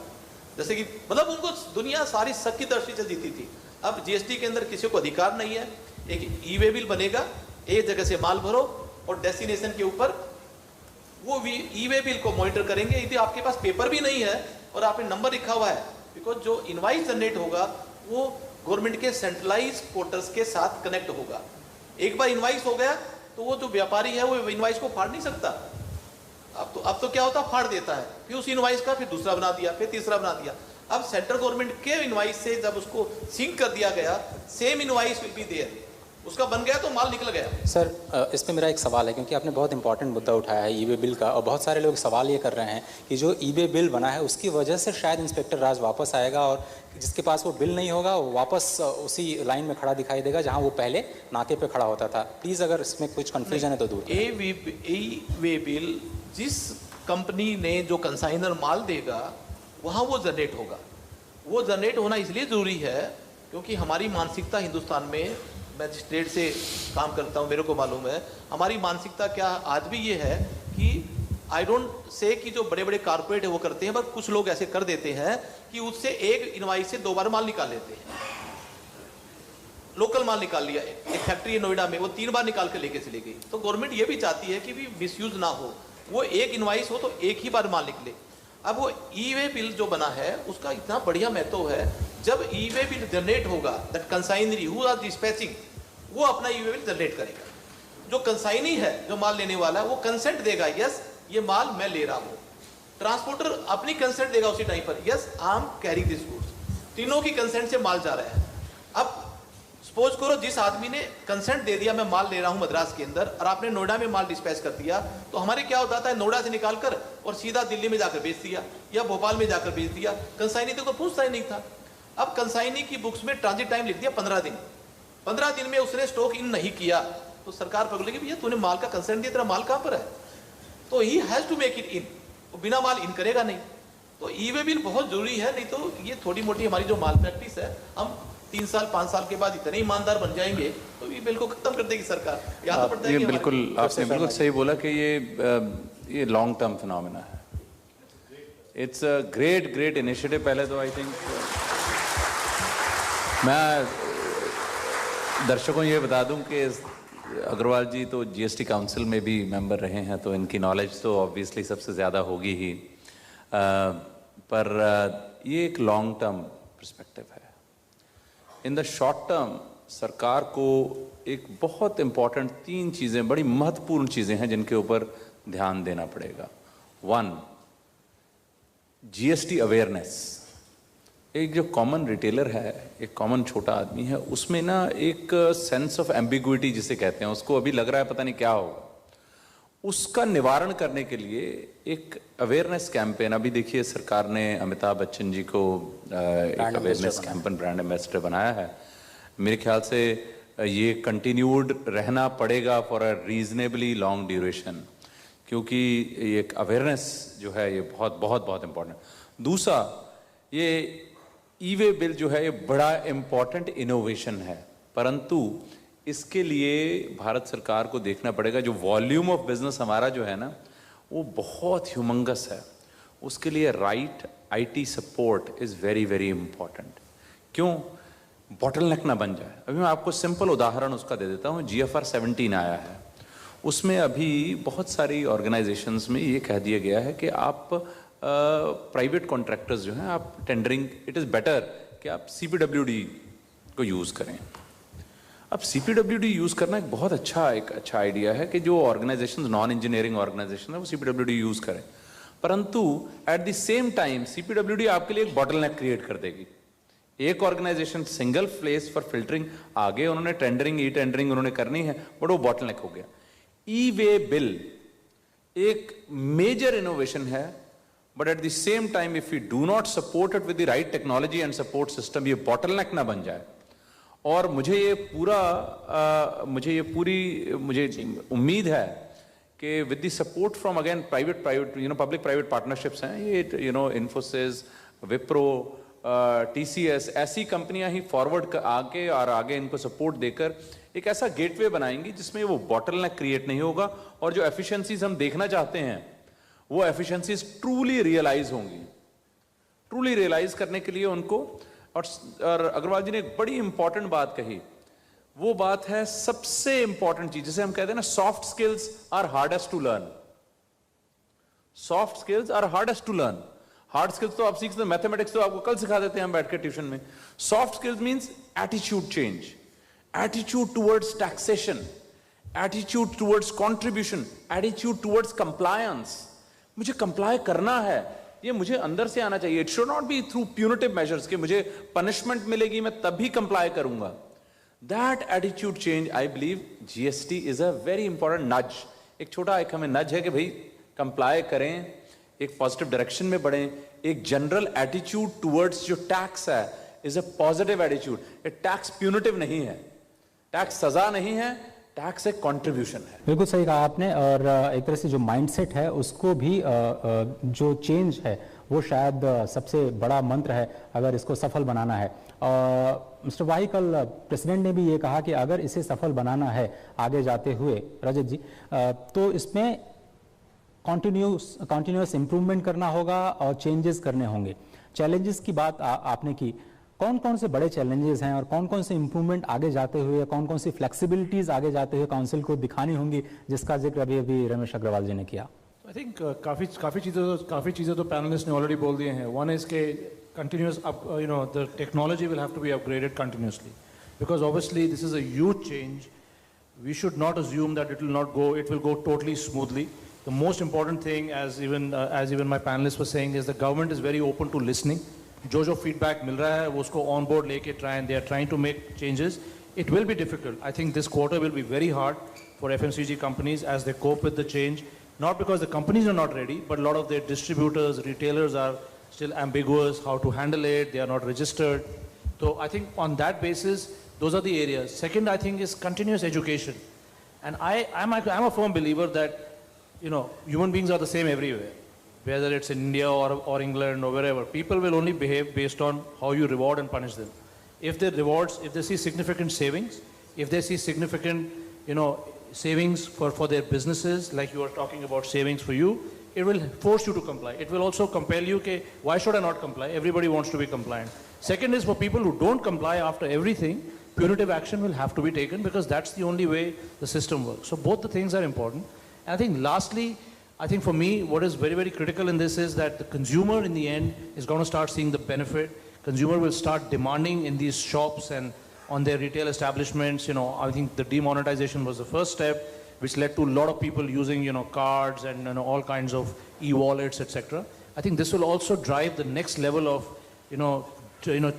जैसे कि मतलब उनको दुनिया सारी शक की दृष्टि से जीती थी। अब जीएसटी के अंदर किसी को अधिकार नहीं है, एक ई वे बिल बनेगा, एक जगह से माल भरो और डेस्टिनेशन के ऊपर वो ई वे बिल को मॉनिटर करेंगे। यदि आपके पास पेपर भी नहीं है और आपने नंबर लिखा हुआ है, बिकॉज जो इनवाइस जनरेट होगा वो गवर्नमेंट के सेंट्रलाइज पोर्टल्स के साथ कनेक्ट होगा। एक बार इनवाइस हो गया तो वो जो व्यापारी है वो इनवाइस को फाड़ नहीं सकता। अब तो क्या होता, फाड़ देता है, फिर उस इनवाइस का फिर दूसरा बना दिया, फिर तीसरा बना दिया। अब सेंट्रल गवर्नमेंट के इनवाइस से जब उसको सिंक कर दिया गया, same invoice will be there, उसका बन गया तो माल निकल गया। सर इस पे मेरा एक सवाल है, क्योंकि आपने बहुत इंपॉर्टेंट मुद्दा उठाया है ई वे बिल का, और बहुत सारे लोग सवाल ये कर रहे हैं कि जो ई वे बिल बना है उसकी वजह से शायद इंस्पेक्टर राज वापस आएगा और जिसके पास वो बिल नहीं होगा वो वापस उसी लाइन में खड़ा दिखाई देगा जहाँ वो पहले नाके पे खड़ा होता था। प्लीज़ अगर इसमें कुछ कन्फ्यूजन है तो दूर। ई वे बिल जिस कंपनी ने जो कंसाइनर माल देगा वहाँ वो जनरेट होगा। वो जनरेट होना इसलिए ज़रूरी है क्योंकि हमारी मानसिकता हिंदुस्तान में, मैं जिस ट्रेड से काम करता हूँ मेरे को मालूम है, हमारी मानसिकता क्या आज भी ये है कि आई डोंट से कि जो बड़े बड़े कारपोरेट है वो करते हैं, बट कुछ लोग ऐसे कर देते हैं कि उससे एक इनवाइस से 2 बार माल निकाल लेते हैं। लोकल माल निकाल लिया, एक फैक्ट्री है नोएडा में, वो 3 बार निकाल के लेके चली गई। तो गवर्नमेंट ये भी चाहती है कि भी मिसयूज ना हो, वो एक इनवाइस हो तो एक ही बार माल निकले। अब वो ई वे बिल जो बना है उसका इतना बढ़िया महत्व है, जब ई वे बिल जनरेट होगा, दैट कंसाइनरी हु आर डिस्पैचिंग, वो अपना ई वे बिल जनरेट करेगा। जो कंसाइनी है, जो माल लेने वाला है, वो कंसेंट देगा, यस ये माल मैं ले रहा हूँ। ट्रांसपोर्टर अपनी कंसेंट देगा उसी टाइम पर, yes I am carrying this goods. तीनों की कंसेंट से माल जा रहा है। अब सपोज करो जिस आदमी ने कंसेंट दे दिया मैं माल ले रहा हूं मद्रास के अंदर, और आपने नोएडा में माल डिस्पैच कर दिया, तो हमारे क्या होता है, नोएडा से निकालकर और सीधा दिल्ली में जाकर बेच दिया या भोपाल में जाकर बेच दिया। कंसाइनी तो पूछता ही नहीं था। अब कंसाइनी की बुक्स में ट्रांजिट टाइम लिख दिया 15 दिन। 15 दिन में उसने स्टॉक इन नहीं किया तो सरकार पकड़ेगी, भैया तूने माल का कंसेंट दिया, तेरा माल कहां पर है? तो he has to make it in, वो बिना माल इन करेगा नहीं। तो ई वे बिल बहुत जरूरी है, नहीं तो ये थोड़ी मोटी हमारी जो माल प्रैक्टिस है, हम 3 साल 5 साल के बाद इतने ईमानदार बन जाएंगे तो ये बिल को खत्म कर देगी सरकार। यहाँ तो पड़ता है ये कि बिल्कुल आपने बिल्कुल सही बोला कि ये लॉन्ग टर्म फिनोमेना है। It's a great initiative. पहले तो आई थिंक मैं दर्शकों ये बता दूं कि अग्रवाल जी तो जीएसटी काउंसिल में भी मेंबर रहे हैं, तो इनकी नॉलेज तो ऑब्वियसली सबसे ज़्यादा होगी ही, पर ये एक लॉन्ग टर्म पर्सपेक्टिव है। इन द शॉर्ट टर्म सरकार को एक बहुत इंपॉर्टेंट 3 चीज़ें, बड़ी महत्वपूर्ण चीज़ें हैं जिनके ऊपर ध्यान देना पड़ेगा। 1, जीएसटी अवेयरनेस। एक जो कॉमन रिटेलर है, एक कॉमन छोटा आदमी है, उसमें ना एक सेंस ऑफ एम्बिग्विटी जिसे कहते हैं, उसको अभी लग रहा है पता नहीं क्या होगा। उसका निवारण करने के लिए एक अवेयरनेस कैंपेन, अभी देखिए सरकार ने अमिताभ बच्चन जी को एक अवेयरनेस कैंपेन, ब्रांड एम्बेसडर बनाया है। मेरे ख्याल से ये कंटिन्यूड रहना पड़ेगा for a reasonably long duration, क्योंकि ये एक अवेयरनेस जो है ये बहुत बहुत बहुत इंपॉर्टेंट। दूसरा, ये ई वे बिल जो है ये बड़ा इंपॉर्टेंट इनोवेशन है, परंतु इसके लिए भारत सरकार को देखना पड़ेगा, जो वॉल्यूम ऑफ बिजनेस हमारा जो है ना वो बहुत ह्यूमंगस है, उसके लिए right IT support is very very important. क्यों? बॉटलनेक ना बन जाए। अभी मैं आपको सिंपल उदाहरण उसका दे देता हूँ। GFR 17 आया है, उसमें अभी बहुत सारी ऑर्गेनाइजेशंस में ये कह दिया गया है कि आप प्राइवेट कॉन्ट्रैक्टर्स जो हैं, आप टेंडरिंग, इट इज़ बेटर कि आप CPWD को यूज़ करें। अब CPWD यूज़ करना एक बहुत अच्छा आइडिया है कि जो ऑर्गेनाइजेशंस, नॉन इंजीनियरिंग ऑर्गेनाइजेशन है, वो CPWD यूज़ करें, परंतु at the same time CPWD आपके लिए एक बॉटलनेक क्रिएट कर देगी। एक organisation single place for filtering, आगे उन्होंने टेंडरिंग, ई टेंडरिंग उन्होंने करनी है, बट वो बॉटलनेक हो गया। ई वे बिल एक मेजर इनोवेशन है, but at the same time if you do not support it with the right technology and support system, ये बॉटलनेक ना बन जाए। और मुझे उम्मीद है कि with the support from again private public private partnerships हैं, ये इन्फोसिस, विप्रो, TCS, ऐसी कंपनियां ही फॉरवर्ड आके और आगे इनको सपोर्ट देकर एक ऐसा गेटवे बनाएंगी जिसमें वो बॉटलनेक क्रिएट नहीं होगा, और जो एफिशिएंसीज हम देखना चाहते हैं वो एफिशिएंसीज ट्रूली रियलाइज होंगी। ट्रूली रियलाइज करने के लिए उनको, और अग्रवाल जी ने एक बड़ी इंपॉर्टेंट बात कही, वो बात है सबसे इंपॉर्टेंट चीज, जिसे हम कहते हैं ना, soft skills are hardest to learn. Soft skills are hardest to learn. Hard skills तो आप सीख सकते हैं, मैथमेटिक्स तो आपको कल सिखा देते हैं हम बैठ के ट्यूशन में। Soft skills means attitude change, attitude towards taxation, attitude towards contribution, attitude towards compliance. मुझे कंप्लाई करना है, ये मुझे अंदर से आना चाहिए। It should not be through punitive measures कि मुझे पनिशमेंट मिलेगी मैं तभी कंप्लाई करूंगा। That attitude change, I believe GST is a very important नज। एक छोटा एक हमें नज है कि भाई कंप्लाई करें, एक पॉजिटिव डायरेक्शन में बढ़ें। एक जनरल एटीट्यूड टुवर्ड्स जो टैक्स है is a positive attitude. Tax punitive नहीं है, टैक्स सजा नहीं है, टैक्स एक कंट्रीब्यूशन है। बिल्कुल सही कहा आपने। और एक तरह से जो माइंडसेट है उसको भी जो चेंज है वो शायद सबसे बड़ा मंत्र है अगर इसको सफल बनाना है। मिस्टर वाही, कल प्रेसिडेंट ने भी ये कहा कि अगर इसे सफल बनाना है आगे जाते हुए रजत जी, तो इसमें कॉन्टिन्यूस इम्प्रूवमेंट करना होगा और चेंजेस करने होंगे। चैलेंजेस की बात आपने की, कौन कौन से बड़े चैलेंजेस हैं और कौन कौन से इम्प्रूवमेंट आगे जाते हुए, कौन कौन सी फ्लेक्सिबिलिटीज आगे जाते हुए काउंसिल को दिखानी होंगी, जिसका जिक्र अभी रमेश अग्रवाल जी ने किया? आई थिंक काफ़ी चीज़ें तो पैनलिस्ट ने ऑलरेडी बोल दिए हैं। वन इज के continuous the technology will have to be upgraded continuously, because obviously this is a huge change. We should not assume that it will go totally smoothly. The most important thing, as even my panelists were saying, is the government is very open to listening. जो feedback मिल रहा है वो उसको on board लेके they are trying to make changes. It will be difficult. I think this quarter will be very hard for FMCG companies as they cope with the change. Not because the companies are not ready, but a lot of their distributors, retailers are still ambiguous how to handle it. They are not registered. So I think on that basis, those are the areas. Second, I think, is continuous education. And I'm a firm believer that, human beings are the same everywhere. Whether it's in India or England or wherever, people will only behave based on how you reward and punish them. If they see significant savings, if they see significant, savings for their businesses, like you are talking about savings for you, it will force you to comply. It will also compel you, why should I not comply? Everybody wants to be compliant. Second is, for people who don't comply after everything, punitive action will have to be taken, because that's the only way the system works. So both the things are important. And I think lastly, I think for me, what is very, very critical in this is that the consumer in the end is going to start seeing the benefit. Consumer will start demanding in these shops and on their retail establishments. I think the demonetization was the first step, which led to a lot of people using, cards and all kinds of e-wallets, etc. I think this will also drive the next level of,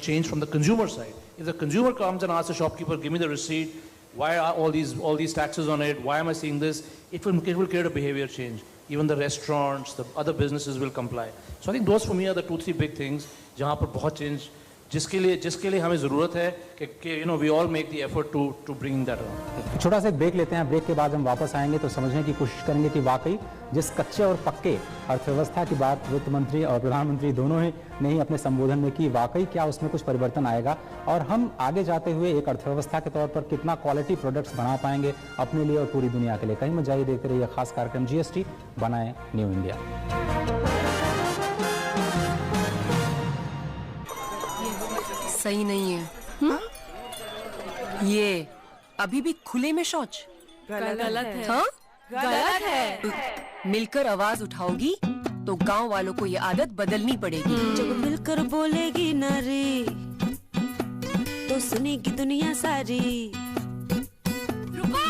change from the consumer side. If the consumer comes and asks the shopkeeper, give me the receipt, why are all these taxes on it, why am I seeing this, it will create a behavior change. Even the restaurants, the other businesses will comply. So I think those for me are the 2-3 big things जहाँ पर बहुत change, जिसके लिए हमें ज़रूरत है कि we all make the effort to bring that around. छोटा सा ब्रेक लेते हैं। ब्रेक के बाद हम वापस आएंगे तो समझने की कोशिश करेंगे कि वाकई जिस कच्चे और पक्के अर्थव्यवस्था की बात वित्त मंत्री और प्रधानमंत्री दोनों ने ही अपने संबोधन में की, वाकई क्या उसमें कुछ परिवर्तन आएगा और हम आगे जाते हुए एक अर्थव्यवस्था के तौर पर कितना क्वालिटी प्रोडक्ट्स बना पाएंगे अपने लिए और पूरी दुनिया के लिए। कहीं मत जाइए, देखते रहिए खास कार्यक्रम GST बनाए न्यू इंडिया। सही नहीं है। ये अभी भी खुले में शौच गलत है। हाँ? गलत है। मिलकर आवाज उठाओगी तो गांव वालों को ये आदत बदलनी पड़ेगी। जब मिलकर बोलेगी नारी तो सुनेगी दुनिया सारी।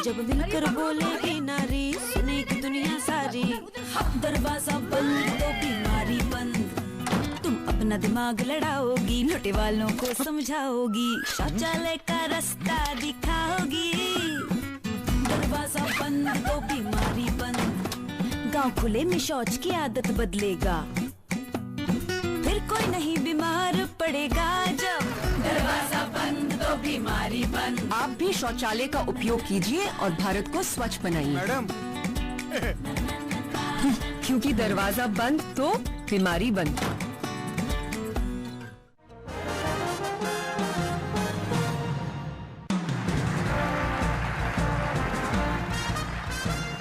जब मिलकर बोलेगी नारी सुनेगी दुनिया सारी। दरवाजा बंद तो बीमारी बंद। तुम अपना दिमाग लड़ाओगी, लुटे वालों को समझाओगी, शौचालय का रास्ता दिखाओगी। दरवाजा बंद तो बीमारी बंद। गांव खुले में शौच की आदत बदलेगा, फिर कोई नहीं बीमार पड़ेगा। जब दरवाजा बंद तो बीमारी बंद। आप भी शौचालय का उपयोग कीजिए और भारत को स्वच्छ बनाइए। मैडम क्योंकि दरवाजा बंद तो बीमारी बंद।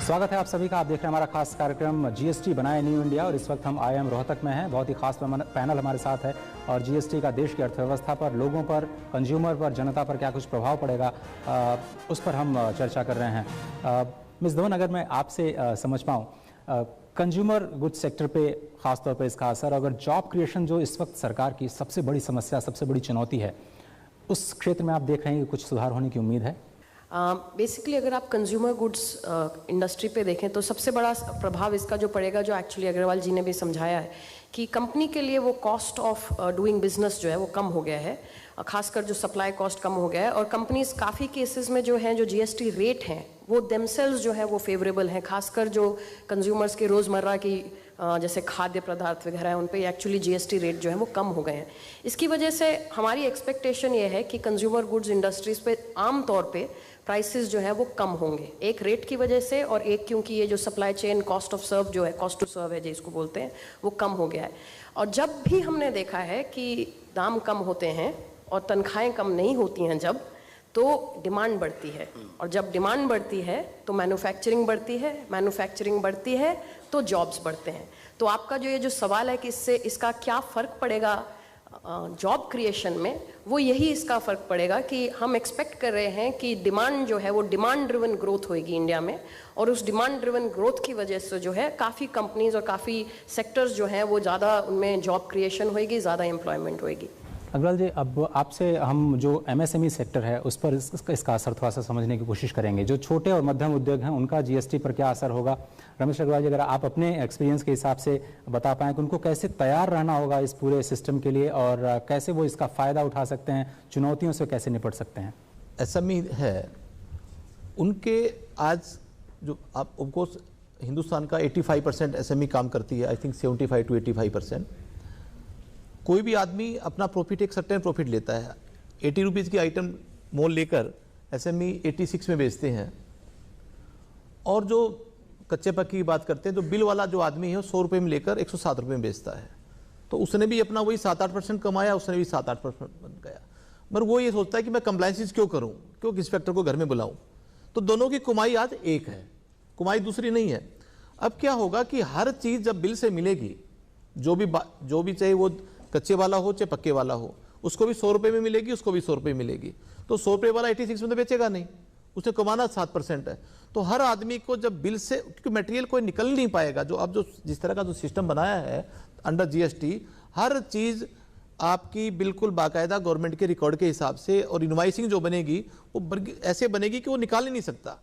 स्वागत है आप सभी का। आप देख रहे हैं हमारा खास कार्यक्रम GST बनाए न्यू इंडिया और इस वक्त हम IIM रोहतक में हैं। बहुत ही खास पैनल हमारे साथ है और GST का देश की अर्थव्यवस्था पर, लोगों पर, कंज्यूमर पर, जनता पर क्या कुछ प्रभाव पड़ेगा उस पर हम चर्चा कर रहे हैं। मिस धवन, अगर मैं आपसे समझ पाऊँ, कंज्यूमर गुड्स सेक्टर पे ख़ास तौर पर इसका असर, अगर जॉब क्रिएशन जो इस वक्त सरकार की सबसे बड़ी समस्या, सबसे बड़ी चुनौती है, उस क्षेत्र में आप देख रहे हैं कि कुछ सुधार होने की उम्मीद है? बेसिकली अगर आप कंज्यूमर गुड्स इंडस्ट्री पे देखें तो सबसे बड़ा प्रभाव इसका जो पड़ेगा, जो एक्चुअली अग्रवाल जी ने भी समझाया है, कि कंपनी के लिए वो कॉस्ट ऑफ डूइंग बिजनेस जो है वो कम हो गया है, खासकर जो सप्लाई कॉस्ट कम हो गया है। और कंपनीज काफ़ी केसेस में जो हैं, जो GST रेट हैं वो देमसेल्व्स जो है वो फेवरेबल हैं, खासकर जो कंज्यूमर्स के रोज़मर्रा की जैसे खाद्य पदार्थ वगैरह है, उन पे एक्चुअली GST रेट जो है वो कम हो गए हैं। इसकी वजह से हमारी एक्सपेक्टेशन ये है कि कंज्यूमर गुड्स इंडस्ट्रीज़ पे आम तौर पे प्राइसेस जो है वो कम होंगे, एक रेट की वजह से और एक क्योंकि ये जो सप्लाई चेन कॉस्ट ऑफ सर्व जो है, कॉस्ट टू सर्व है जिसको बोलते हैं, वो कम हो गया है। और जब भी हमने देखा है कि दाम कम होते हैं और तनख्वाहें कम नहीं होती हैं जब, तो डिमांड बढ़ती है, और जब डिमांड बढ़ती है तो मैन्युफैक्चरिंग बढ़ती है, मैन्युफैक्चरिंग बढ़ती है तो जॉब्स बढ़ते हैं। तो आपका जो ये जो सवाल है कि इससे इसका क्या फ़र्क पड़ेगा जॉब क्रिएशन में, वो यही इसका फ़र्क पड़ेगा कि हम एक्सपेक्ट कर रहे हैं कि डिमांड जो है वो डिमांड ड्रिवन ग्रोथ होएगी इंडिया में, और उस डिमांड ड्रिवन ग्रोथ की वजह से जो है काफ़ी कंपनीज और काफ़ी सेक्टर्स जो हैं वो ज़्यादा उनमें जॉब क्रिएशन होएगी, ज़्यादा एम्प्लॉयमेंट होएगी। अग्रवाल जी, अब आपसे हम जो MSME सेक्टर है उस पर इसका असर थोड़ा सा समझने की कोशिश करेंगे। जो छोटे और मध्यम उद्योग हैं उनका GST पर क्या असर होगा? रमेश अग्रवाल जी, अगर आप अपने एक्सपीरियंस के हिसाब से बता पाएँ कि उनको कैसे तैयार रहना होगा इस पूरे सिस्टम के लिए, और कैसे वो इसका फ़ायदा उठा सकते हैं, चुनौतियों से कैसे निपट सकते हैं? SME है उनके आज जो आप ऑफकोर्स हिंदुस्तान का 85% SME काम करती है, आई थिंक 75 to 85%। कोई भी आदमी अपना प्रॉफिट एक सर्टेन प्रॉफिट लेता है। 80 रुपीज़ की आइटम मोल लेकर SME 86 में बेचते हैं, और जो कच्चे पक्की की बात करते हैं, जो बिल वाला जो आदमी है 100 रुपये में लेकर 107 रुपये में बेचता है। तो उसने भी अपना वही 7-8% कमाया, उसने भी 7-8% बन गया। मगर वो ये सोचता है कि मैं कंप्लायंसेस क्यों करूं, क्यों इंस्पेक्टर को घर में बुलाऊं। तो दोनों की कमाई आज एक है, कमाई दूसरी नहीं है। अब क्या होगा कि हर चीज़ जब बिल से मिलेगी, जो भी चाहे वो कच्चे वाला हो चाहे पक्के वाला हो, उसको भी 100 रुपये में मिलेगी, उसको भी 100 रुपये मिलेगी। तो 100 रुपये वाला 86 में तो बेचेगा नहीं, उसने कमाना 7% है। तो हर आदमी को जब बिल से, क्योंकि मटेरियल कोई निकल नहीं पाएगा, जो अब जो जिस तरह का जो सिस्टम बनाया है अंडर GST, हर चीज़ आपकी बिल्कुल बाकायदा गवर्नमेंट के रिकॉर्ड के हिसाब से, और इनवाइसिंग जो बनेगी वो ऐसे बनेगी कि वो निकाल ही नहीं सकता।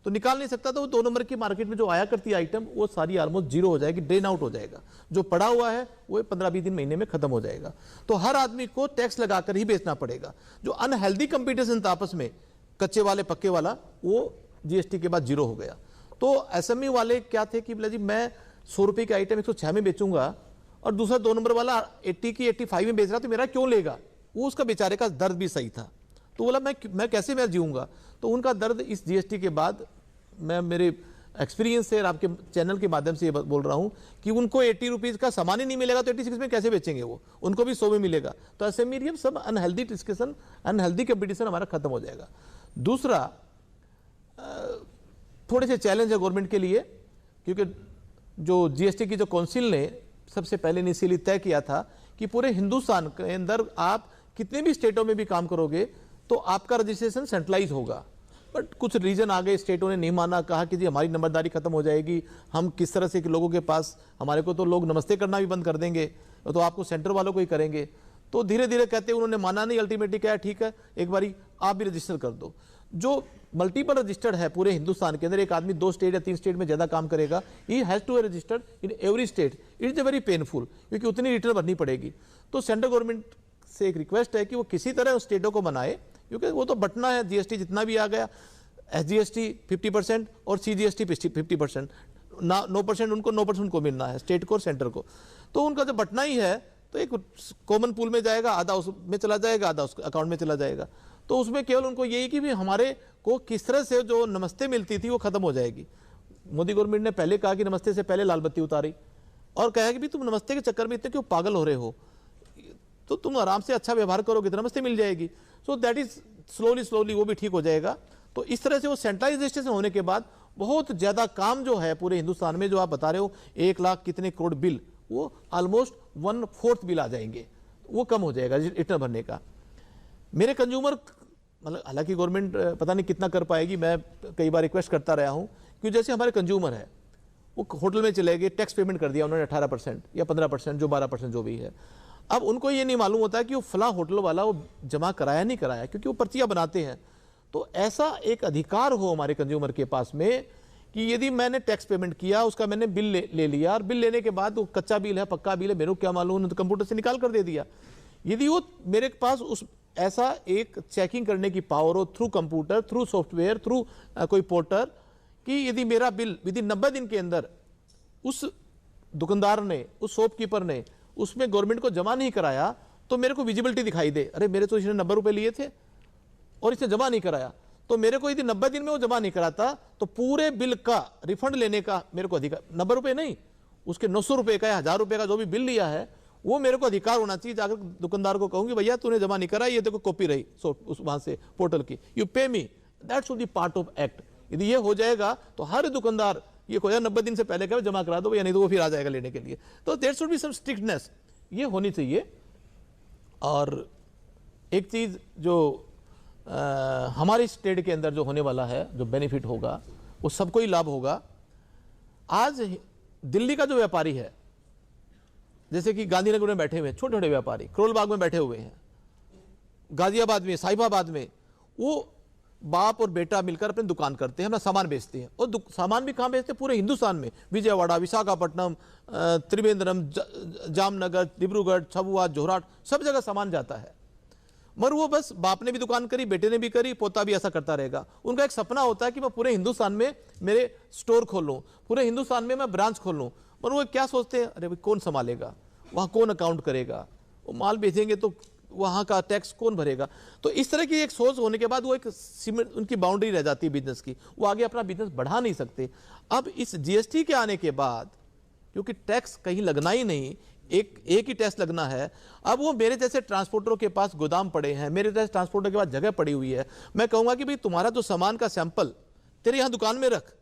तो निकाल नहीं सकता तो वो 2 नंबर की मार्केट में जो आया करती आइटम वो सारी ऑलमोस्ट जीरो हो जाएगी, ड्रेन आउट हो जाएगा। जो पड़ा हुआ है वो 15-20 दिन महीने में खत्म हो जाएगा। तो हर आदमी को टैक्स लगाकर ही बेचना पड़ेगा। जो अनहेल्दी कंपटीशन था आपस में, कच्चे वाले पक्के वाला, वो GST के बाद जीरो हो गया। तो SME वाले क्या थे कि बोला जी मैं 100 रुपये की आइटम 106 में बेचूंगा, और दूसरा 2 नंबर वाला 80 की 85 में बेच रहा, तो मेरा क्यों लेगा? वो उसका बेचारे का दर्द भी सही था। तो बोला मैं कैसे मैं जीऊंगा? तो उनका दर्द इस GST के बाद, मैं मेरे एक्सपीरियंस से और आपके चैनल के माध्यम से ये बोल रहा हूँ कि उनको 80 रुपीज़ का सामान ही नहीं मिलेगा तो 86 में कैसे बेचेंगे? वो उनको भी 100 में मिलेगा। तो SME सब अनहेल्दी डिस्कशन, अनहेल्दी कंपटीशन हमारा खत्म हो जाएगा। दूसरा, थोड़े से चैलेंज है गवर्नमेंट के लिए, क्योंकि जो GST की जो काउंसिल ने सबसे पहले इनिशियली तय किया था कि पूरे हिंदुस्तान के अंदर आप कितने भी स्टेटों में भी काम करोगे तो आपका रजिस्ट्रेशन सेंट्रलाइज होगा। बट कुछ रीजन आ गए, स्टेटों ने नहीं माना, कहा कि जी हमारी नंबरदारी खत्म हो जाएगी, हम किस तरह से कि लोगों के पास, हमारे को तो लोग नमस्ते करना भी बंद कर देंगे, तो आपको सेंटर वालों को ही करेंगे। तो धीरे धीरे कहते उन्होंने माना नहीं, अल्टीमेटली क्या है, ठीक है एक बारी आप भी रजिस्टर कर दो। जो मल्टीपल रजिस्टर्ड है पूरे हिंदुस्तान के अंदर, एक आदमी 2 स्टेट या 3 स्टेट में ज्यादा काम करेगा, he has to registered in every state. It is very painful, क्योंकि उतनी रिटर्न भरनी पड़ेगी। तो सेंट्रल गवर्नमेंट से एक रिक्वेस्ट है कि वो किसी तरह उस स्टेटों को बनाए, क्योंकि वो तो बटना है, GST जितना भी आ गया, SGST 50% और CGST 50%, 9% उनको 9% उनको मिलना है, स्टेट को और सेंटर को। तो उनका जब बटना ही है तो एक कॉमन पूल में जाएगा, आधा उसमें चला जाएगा, आधा उस अकाउंट में चला जाएगा। तो उसमें केवल उनको यही कि भी हमारे को किस तरह से जो नमस्ते मिलती थी वो खत्म हो जाएगी। मोदी गवर्नमेंट ने पहले कहा कि नमस्ते से पहले लाल बत्ती उतारी, और कहा कि भी तुम नमस्ते के चक्कर में इतने क्यों पागल हो रहे हो, तो तुम आराम से अच्छा व्यवहार करोगे तो नमस्ते मिल जाएगी। सो दैट इज स्लोली वो भी ठीक हो जाएगा। तो इस तरह से वो सेंट्रलाइज रजिस्ट्रेशन होने के बाद बहुत ज्यादा काम जो है पूरे हिंदुस्तान में, जो आप बता रहे हो 1 लाख कितने करोड़ बिल, वो ऑलमोस्ट 1/4 बिल आ जाएंगे, वो कम हो जाएगा रिटर्न भरने का। मेरे कंज्यूमर, मतलब हालांकि गवर्नमेंट पता नहीं कितना कर पाएगी, मैं कई बार रिक्वेस्ट करता रहा हूं कि जैसे हमारे कंज्यूमर है, वो होटल में चले गए, टैक्स पेमेंट कर दिया उन्होंने 18% या 15%, जो 12% जो भी है। अब उनको ये नहीं मालूम होता कि वो फला होटल वाला वो जमा कराया नहीं कराया, क्योंकि वो पर्चियां बनाते हैं। तो ऐसा एक अधिकार हो हमारे कंज्यूमर के पास में कि यदि मैंने टैक्स पेमेंट किया, उसका मैंने बिल ले लिया, और बिल लेने के बाद वो कच्चा बिल है पक्का बिल है मेरे को क्या मालूम, तो कंप्यूटर से निकाल कर दे दिया। यदि वो मेरे पास उस ऐसा एक चेकिंग करने की पावर हो through computer, through software, through कोई पोर्टर, कि यदि मेरा बिल विदिन 90 दिन के अंदर उस दुकानदार ने, उस शॉपकीपर ने उसमें गवर्नमेंट को जमा नहीं कराया, तो मेरे को विजिबिलिटी दिखाई दे, अरे मेरे तो इसने 90 रुपए लिए थे और इसने जमा नहीं कराया, तो मेरे को यदि 90 दिन में वो जमा नहीं कराता तो पूरे बिल का रिफंड लेने का मेरे को अधिकार, 90 रुपए नहीं, उसके 900 रुपए का या 1000 रुपए का जो भी बिल लिया है वो मेरे को अधिकार होना चाहिए। जाकर दुकानदार को कहूंगी भैया तूने जमा नहीं करा, ये देखो कॉपी रही उस वहां से पोर्टल की, you pay me, that should be part of act. यदि ये हो जाएगा तो हर दुकानदार ये हो जाए 90 दिन से पहले क्या जमा करा दो या नहीं तो वो फिर आ जाएगा लेने के लिए। तो there should be some strictness, ये होनी चाहिए। और एक चीज जो हमारे स्टेट के अंदर जो होने वाला है, जो बेनिफिट होगा वो सबको ही लाभ होगा। आज दिल्ली का जो व्यापारी है, जैसे कि गांधीनगर में बैठे हुए छोटे छोटे व्यापारी, करोल बाग में बैठे हुए हैं, गाजियाबाद में, साहिबाबाद में, वो बाप और बेटा मिलकर अपनी दुकान करते हैं, अपना सामान बेचते हैं। और सामान भी कहाँ बेचते हैं? पूरे हिंदुस्तान में, विजयवाड़ा, विशाखापट्टनम, त्रिवेंद्रम, जामनगर, डिब्रूगढ़, छबुआ, जोरहाट, सब जगह सामान जाता है। मगर वो बस बाप ने भी दुकान करी, बेटे ने भी करी, पोता भी ऐसा करता रहेगा। उनका एक सपना होता है कि मैं पूरे हिंदुस्तान में मेरे स्टोर खोल लूँ, पूरे हिंदुस्तान में मैं ब्रांच खोल लूँ। मगर वो क्या सोचते हैं, अरे भाई कौन संभालेगा, वहाँ कौन अकाउंट करेगा, वो माल बेचेंगे तो वहाँ का टैक्स कौन भरेगा। तो इस तरह की एक सोच होने के बाद वो एक सीमित उनकी बाउंड्री रह जाती है बिजनेस की, वो आगे अपना बिजनेस बढ़ा नहीं सकते। अब इस जीएसटी के आने के बाद, क्योंकि टैक्स कहीं लगना ही नहीं, एक ही टैक्स लगना है। अब वो मेरे जैसे ट्रांसपोर्टरों के पास गोदाम पड़े हैं, मेरे जैसे ट्रांसपोर्टर के पास जगह पड़ी हुई है, मैं कहूँगा कि भाई तुम्हारा जो सामान का सैंपल तेरे यहाँ दुकान में रख,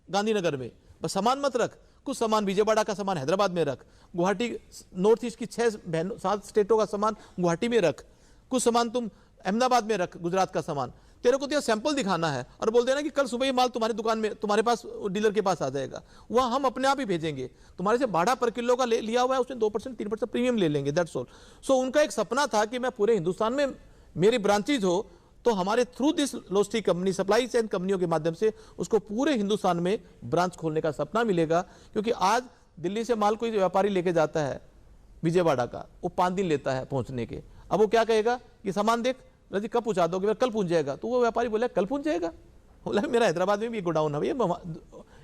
गांधीनगर में, बस सामान मत रख, कुछ सामान विजयवाड़ा का सामान हैदराबाद में रख, गुवाहाटी, नॉर्थ ईस्ट की 6-7 स्टेटों का सामान गुवाहाटी में रख, कुछ सामान तुम अहमदाबाद में रख, गुजरात का सामान। तेरे को तो सैंपल दिखाना है और बोल देना कि कल सुबह ये माल तुम्हारी दुकान में, तुम्हारे पास डीलर के पास आ जाएगा, वहाँ हम अपने आप ही भेजेंगे। तुम्हारे से भाड़ा पर किलो का लिया हुआ है, उसमें 2% 3% प्रीमियम ले लेंगे, दैट्स ऑल। सो उनका एक सपना था कि मैं पूरे हिंदुस्तान में मेरी ब्रांचेज हो, तो हमारे through this logistic company, supply chain कंपनियों के माध्यम से उसको पूरे हिंदुस्तान में ब्रांच खोलने का सपना मिलेगा। क्योंकि आज दिल्ली से माल कोई व्यापारी लेके जाता है विजयवाड़ा का, वो 5 दिन लेता है पहुंचने के। अब वो क्या कहेगा, ये सामान देख जी कब पहुंचा दोगे, कल पहुंच जाएगा। तो वो व्यापारी बोले कल पहुंच जाएगा, बोला मेरा हैदराबाद में भी गोडाउन है,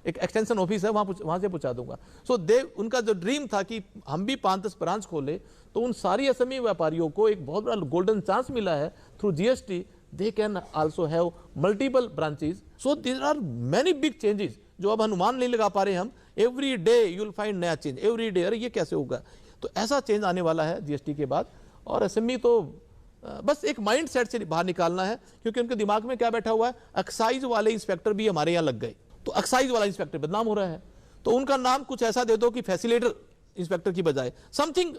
एक एक्सटेंशन ऑफिस है, वहां से पहुंचा दूंगा। सो उनका जो ड्रीम था कि हम भी 5-10 ब्रांच खोले, तो उन सारी असमी व्यापारियों को एक बहुत बड़ा गोल्डन चांस मिला है through GST. They can also have multiple branches. So there are many big changes जो अब अनुमान नहीं लगा पा रहे हम। Every day you will find नया चेंज, एवरी डे, अरे ये कैसे होगा। तो ऐसा चेंज आने वाला है जीएसटी के बाद। और एसएमई तो बस एक माइंड सेट से बाहर निकालना है, क्योंकि उनके दिमाग में क्या बैठा हुआ है, एक्साइज वाले इंस्पेक्टर भी हमारे यहाँ लग गए, तो एक्साइज वाला इंस्पेक्टर बदनाम हो रहा है। तो उनका नाम कुछ ऐसा दे दो कि फैसिलेटर इंस्पेक्टर की बजाय समथिंग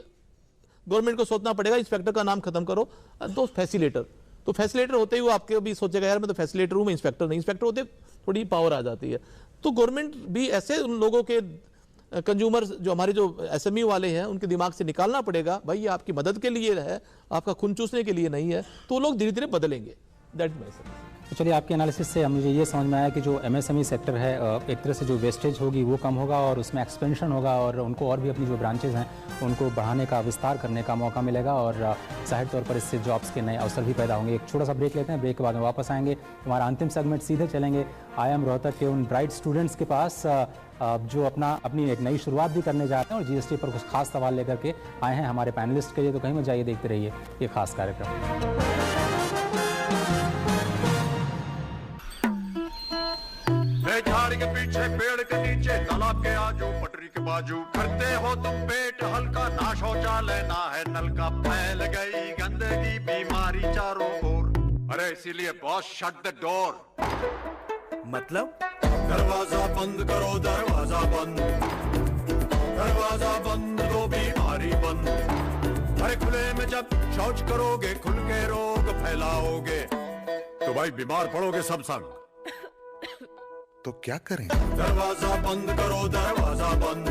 गवर्नमेंट को सोचना पड़ेगा, इंस्पेक्टर का नाम खत्म करो तो फैसिलेटर। तो फैसिलेटर होते ही वो आपके भी सोचेगा यार मैं तो फैसिलेटर हूं, मैं इंस्पेक्टर नहीं। इंस्पेक्टर होते थोड़ी पावर आ जाती है। तो गवर्नमेंट भी ऐसे उन लोगों के कंज्यूमर जो हमारे जो एसएमई वाले हैं उनके दिमाग से निकालना पड़ेगा, भाई ये आपकी मदद के लिए है, आपका खून चूसने के लिए नहीं है। तो वो लोग धीरे धीरे बदलेंगे। That message. तो चलिए आपके एनालिसिस से मुझे ये समझ में आया कि जो एमएसएमई सेक्टर है, एक तरह से जो वेस्टेज होगी वो कम होगा और उसमें एक्सपेंशन होगा और उनको और भी अपनी जो ब्रांचेज हैं उनको बढ़ाने का, विस्तार करने का मौका मिलेगा और जाहिर तौर पर इससे जॉब्स के नए अवसर भी पैदा होंगे। एक छोटा सा ब्रेक लेते हैं, ब्रेक के बाद में वापस आएंगे। हमारा अंतिम सेगमेंट सीधे चलेंगे IIM रोहतक के उन ब्राइट स्टूडेंट्स के पास जो अपनी एक नई शुरुआत भी करने जा रहे हैं और जीएसटी पर कुछ खास सवाल लेकर के आए हैं हमारे पैनलिस्ट के लिए। तो कहीं मत जाइए, देखते रहिए ये खास कार्यक्रम। झाड़ के पीछे, पेड़ के नीचे, तालाब के आजू, पटरी के बाजू, करते हो तुम पेट हल्का, ना शौचालय ना है नल का, फैल गई गंदगी बीमारी चारों ओर। अरे इसीलिए बॉस शट द डोर। मतलब दरवाजा बंद करो, दरवाजा बंद, दरवाजा बंद तो बीमारी बंद। अरे खुले में जब शौच करोगे, खुल के रोग फैलाओगे, तो भाई बीमार पड़ोगे सब संग। तो क्या करें? दरवाजा बंद करो, दरवाजा बंद,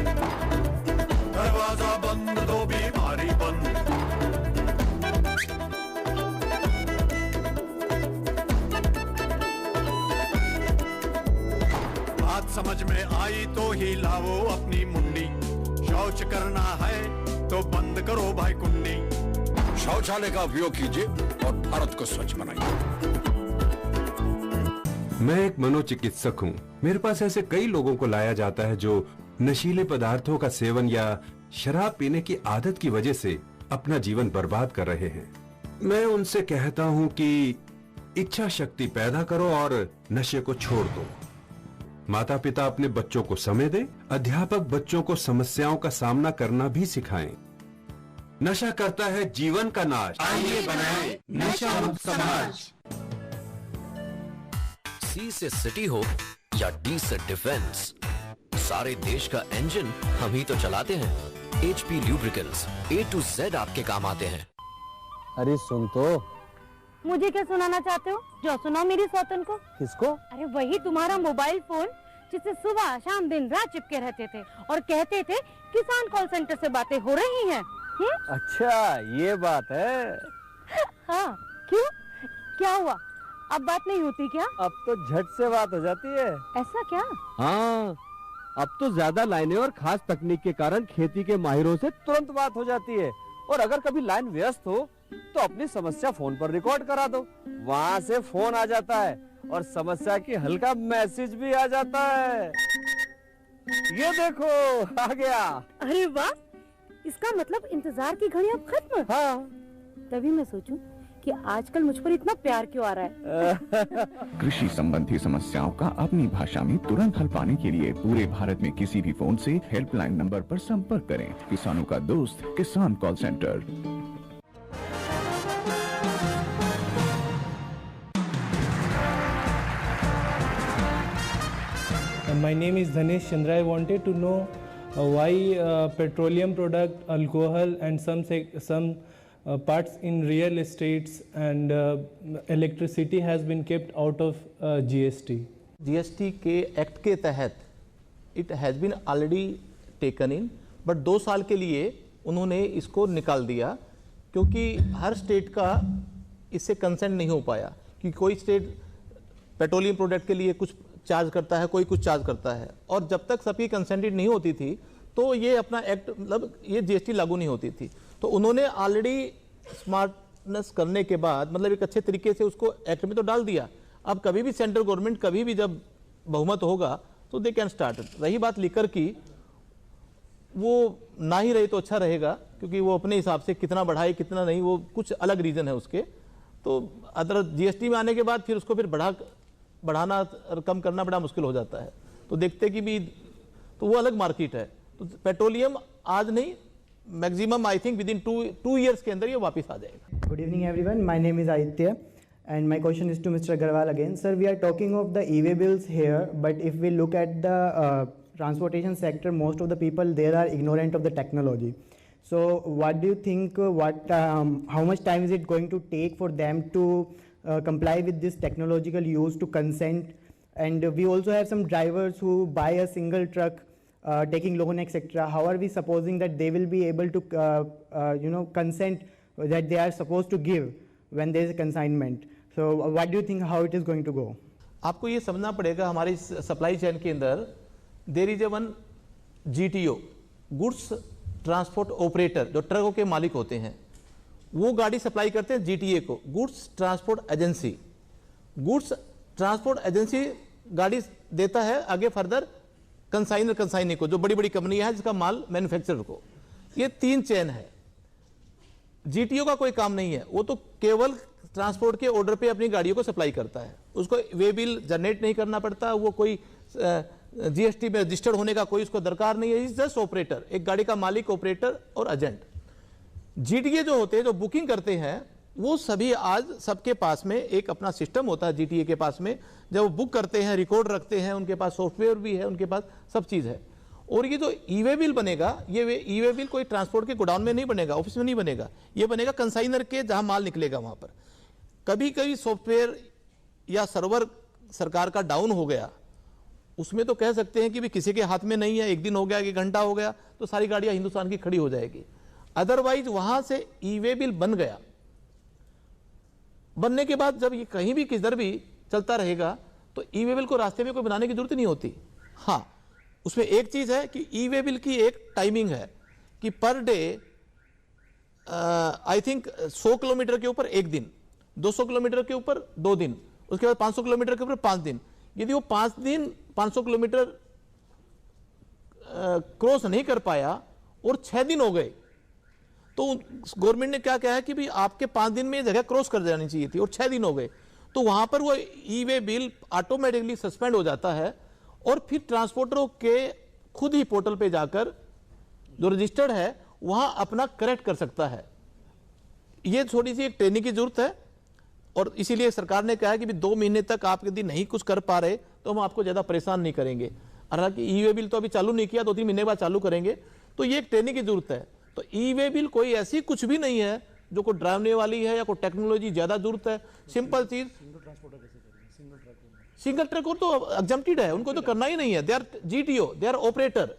दरवाजा बंद तो बीमारी बंद। बात समझ में आई तो ही लाओ अपनी मुंडी, शौच करना है तो बंद करो भाई कुंडी। शौचालय का उपयोग कीजिए और भारत को स्वच्छ बनाइए। मैं एक मनोचिकित्सक हूँ। मेरे पास ऐसे कई लोगों को लाया जाता है जो नशीले पदार्थों का सेवन या शराब पीने की आदत की वजह से अपना जीवन बर्बाद कर रहे हैं। मैं उनसे कहता हूँ कि इच्छा शक्ति पैदा करो और नशे को छोड़ दो। माता पिता अपने बच्चों को समय दें, अध्यापक बच्चों को समस्याओं का सामना करना भी सिखाएं। नशा करता है जीवन का नाश, आइए बनाएं नशा मुक्त समाज। सी से सिटी हो या डी से डिफेंस, सारे देश का इंजन हम ही तो चलाते हैं। HP Lubricants, A to Z आपके काम आते हैं। अरे सुन तो। मुझे क्या सुनाना चाहते हो? जो सुनाओ मेरी सौतन को। किसको? अरे वही तुम्हारा मोबाइल फोन जिससे सुबह शाम दिन रात चिपके रहते थे और कहते थे किसान कॉल सेंटर से बातें हो रही हैं। अच्छा ये बात है। हाँ क्यों, क्या हुआ? अब बात नहीं होती क्या? अब तो झट से बात हो जाती है। ऐसा क्या? हाँ, अब तो ज्यादा लाइनें और खास तकनीक के कारण खेती के माहिरों से तुरंत बात हो जाती है। और अगर कभी लाइन व्यस्त हो तो अपनी समस्या फोन पर रिकॉर्ड करा दो, वहाँ से फोन आ जाता है और समस्या की हल का मैसेज भी आ जाता है। ये देखो आ गया। अरे वाह, इसका मतलब इंतजार की घड़ी अब खत्म। हाँ। तभी मैं सोचूं कि आजकल मुझ पर इतना प्यार क्यों आ रहा है। कृषि संबंधी समस्याओं का अपनी भाषा में तुरंत हल पाने के लिए पूरे भारत में किसी भी फोन से हेल्पलाइन नंबर पर संपर्क करें। किसानों का दोस्त किसान call centre. My name is Dhanesh Chandra. I wanted to know why petroleum product, alcohol and some parts in real estates and electricity has been kept out of GST. GST के act के तहत it has been already taken in, but 2 साल के लिए उन्होंने इसको निकाल दिया क्योंकि हर स्टेट का इससे कंसेंट नहीं हो पाया कि कोई स्टेट पेट्रोलियम प्रोडक्ट के लिए कुछ चार्ज करता है, कोई कुछ चार्ज करता है, और जब तक सबकी कंसेंटेड नहीं होती थी तो ये अपना एक्ट मतलब ये GST लागू नहीं होती थी। तो उन्होंने ऑलरेडी स्मार्टनेस करने के बाद मतलब एक अच्छे तरीके से उसको एक्ट में तो डाल दिया। अब कभी भी सेंट्रल गवर्नमेंट कभी भी जब बहुमत होगा तो दे कैन स्टार्ट। रही बात लीकर की, वो ना ही रहे तो अच्छा रहेगा क्योंकि वो अपने हिसाब से कितना बढ़ाए कितना नहीं, वो कुछ अलग रीज़न है उसके। तो अदर GST में आने के बाद फिर उसको फिर बढ़ाना और कम करना बड़ा मुश्किल हो जाता है। तो देखते कि भी तो वो अलग मार्केट है। तो पेट्रोलियम आज नहीं, maximum I think with in 2 years के अंदर ये वापस आ जाएगा। Good evening everyone, my name is Aditya and my question is to Mr. Agarwal again. Sir, we are talking of the e-way bills here, but if we look at the transportation sector, most of the people there are ignorant of the technology. So what do you think, how much time is it going to take for them to comply with this technological use to consent? And we also have some drivers who buy a single truck taking loan etc. How are we supposing that they will be able to consent that they are supposed to give when there is a consignment? So what do you think how it is going to go? आपको ये समझना पड़ेगा हमारी supply chain के अंदर there is one GTO, goods transport operator, जो ट्रकों के मालिक होते हैं, वो गाड़ी सप्लाई करते हैं GTA को, goods transport agency. Goods transport agency गाड़ी देता है आगे फर्दर कंसाइनी को, जो बड़ी बड़ी कंपनियां हैं जिसका माल मैन्युफैक्चरर को। ये 3 चेन है। GTO का कोई काम नहीं है, वो तो केवल ट्रांसपोर्ट के ऑर्डर पे अपनी गाड़ियों को सप्लाई करता है। उसको वे बिल जनरेट नहीं करना पड़ता, वो कोई GST में रजिस्टर्ड होने का कोई उसको दरकार नहीं है। इज जस्ट ऑपरेटर, एक गाड़ी का मालिक, ऑपरेटर और एजेंट। GTA जो होते हैं, जो बुकिंग करते हैं, वो सभी आज सबके पास में एक अपना सिस्टम होता है GTA के पास में। जब वो बुक करते हैं, रिकॉर्ड रखते हैं, उनके पास सॉफ्टवेयर भी है, उनके पास सब चीज़ है। और ये जो ई-वे बिल बनेगा, ये ई-वे बिल कोई ट्रांसपोर्ट के गोडाउन में नहीं बनेगा, ऑफिस में नहीं बनेगा, ये बनेगा कंसाइनर के जहां माल निकलेगा वहां पर। कभी कभी सॉफ्टवेयर या सर्वर सरकार का डाउन हो गया, उसमें तो कह सकते हैं कि भी किसी के हाथ में नहीं है, 1 दिन हो गया, 1 घंटा हो गया, तो सारी गाड़ियां हिंदुस्तान की खड़ी हो जाएगी। अदरवाइज वहां से ई-वे बिल बन गया, बनने के बाद जब ये कहीं भी किधर भी चलता रहेगा तो ई-वे बिल को रास्ते में कोई बनाने की जरूरत नहीं होती। हाँ, उसमें एक चीज है कि ई-वे बिल की एक टाइमिंग है कि per day I think 100 kilometre के ऊपर 1 दिन, 200 किलोमीटर के ऊपर 2 दिन, उसके बाद 500 किलोमीटर के ऊपर 5 दिन। यदि वो 5 दिन 500 किलोमीटर क्रॉस नहीं कर पाया और 6 दिन हो गए, तो गवर्नमेंट ने क्या कहा है कि भी आपके 5 दिन में जगह क्रॉस कर जानी चाहिए थी और 6 दिन हो गए, तो वहां पर वो ई वे बिल ऑटोमेटिकली सस्पेंड हो जाता है और फिर ट्रांसपोर्टरों के खुद ही पोर्टल पे जाकर जो रजिस्टर्ड है वहां अपना करेक्ट कर सकता है। ये थोड़ी सी एक ट्रेनिंग की जरूरत है और इसीलिए सरकार ने कहा है कि 2 महीने तक आप यदि नहीं कुछ कर पा रहे तो हम आपको ज्यादा परेशान नहीं करेंगे। हालांकि ई वे बिल तो अभी चालू नहीं किया, 2-3 महीने बाद चालू करेंगे, तो ये एक ट्रेनिंग की जरूरत है। तो ई वे बिल कोई ऐसी कुछ भी नहीं है जो कोई डरावने वाली है या कोई टेक्नोलॉजी ज्यादा जरूरत है। सिंपल चीज, सिंगल ट्रक को तो एग्जम्प्टेड है, उनको तो करना ही नहीं है। They are GTO, they are operator,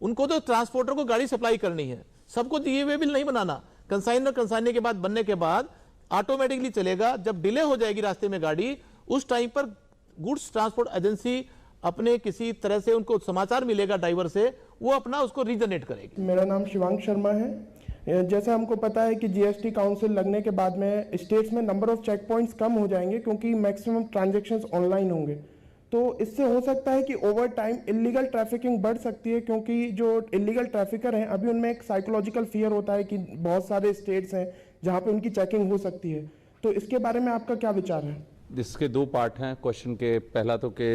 उनको तो ट्रांसपोर्टर को गाड़ी सप्लाई करनी है। सबको ई वे बिल नहीं बनाना। कंसाइनर कंसाइनर के बाद बनने के बाद ऑटोमेटिकली चलेगा। जब डिले हो जाएगी रास्ते में गाड़ी, उस टाइम पर गुड्स ट्रांसपोर्ट एजेंसी अपने किसी तरह से उनको समाचार मिलेगा ड्राइवर से, वो अपना उसको रीजनरेट करेगी। मेरा नाम शिवांग शर्मा है। जैसा हमको पता है कि जीएसटी काउंसिल लगने के बाद में स्टेट्स में नंबर ऑफ चेक पॉइंट्स कम हो जाएंगे क्योंकि मैक्सिमम ट्रांजैक्शंस ऑनलाइन होंगे। तो इससे हो सकता है कि ओवर टाइम इलीगल ट्रैफिकिंग बढ़ सकती है, क्योंकि जो इलीगल ट्रैफिकर हैं अभी उनमें एक साइकोलॉजिकल फियर होता है कि बहुत सारे स्टेट्स हैं जहां पे उनकी चेकिंग हो सकती है। तो इसके बारे में आपका क्या विचार है? इसके 2 पार्ट हैं क्वेश्चन के। पहला तो कि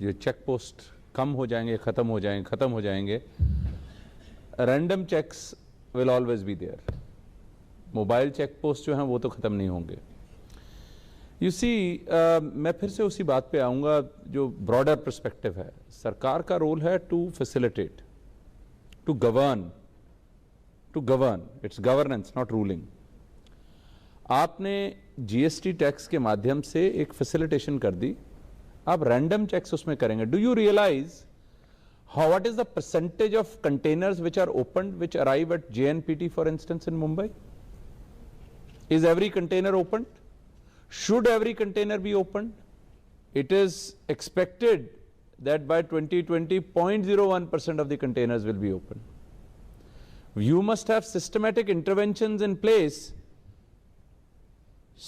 ये चेक पोस्ट कम हो जाएंगे, खत्म हो जाएंगे। Random checks will always be there. Mobile check post जो हैं वो तो खत्म नहीं होंगे। यू सी, मैं फिर से उसी बात पे आऊँगा जो ब्रॉडर पर्सपेक्टिव है। सरकार का रोल है to facilitate, to govern, it's governance not ruling. आपने जीएसटी टैक्स के माध्यम से एक फैसिलिटेशन कर दी, आप रैंडम चेक्स उसमें करेंगे। Do you realise how what is the percentage of containers which are opened which arrive at JNPT for instance in Mumbai? Is every container opened? Should every container be opened? It is expected that by 2020, 0.01% of the containers will be opened. You must have systematic interventions in place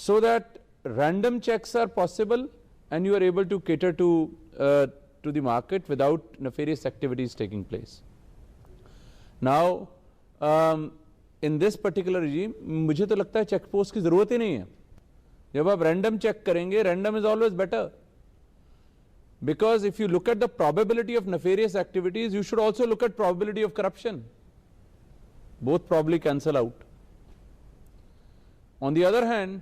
so that random checks are possible and you are able to cater to the market without nefarious activities taking place. Now, in this particular regime, मुझे तो लगता है check post की जरूरत ही नहीं है। जब आप रैंडम चेक करेंगे, random is always better, because if you look at the probability of nefarious activities, you should also look at probability of corruption. Both probably cancel out. On the other hand,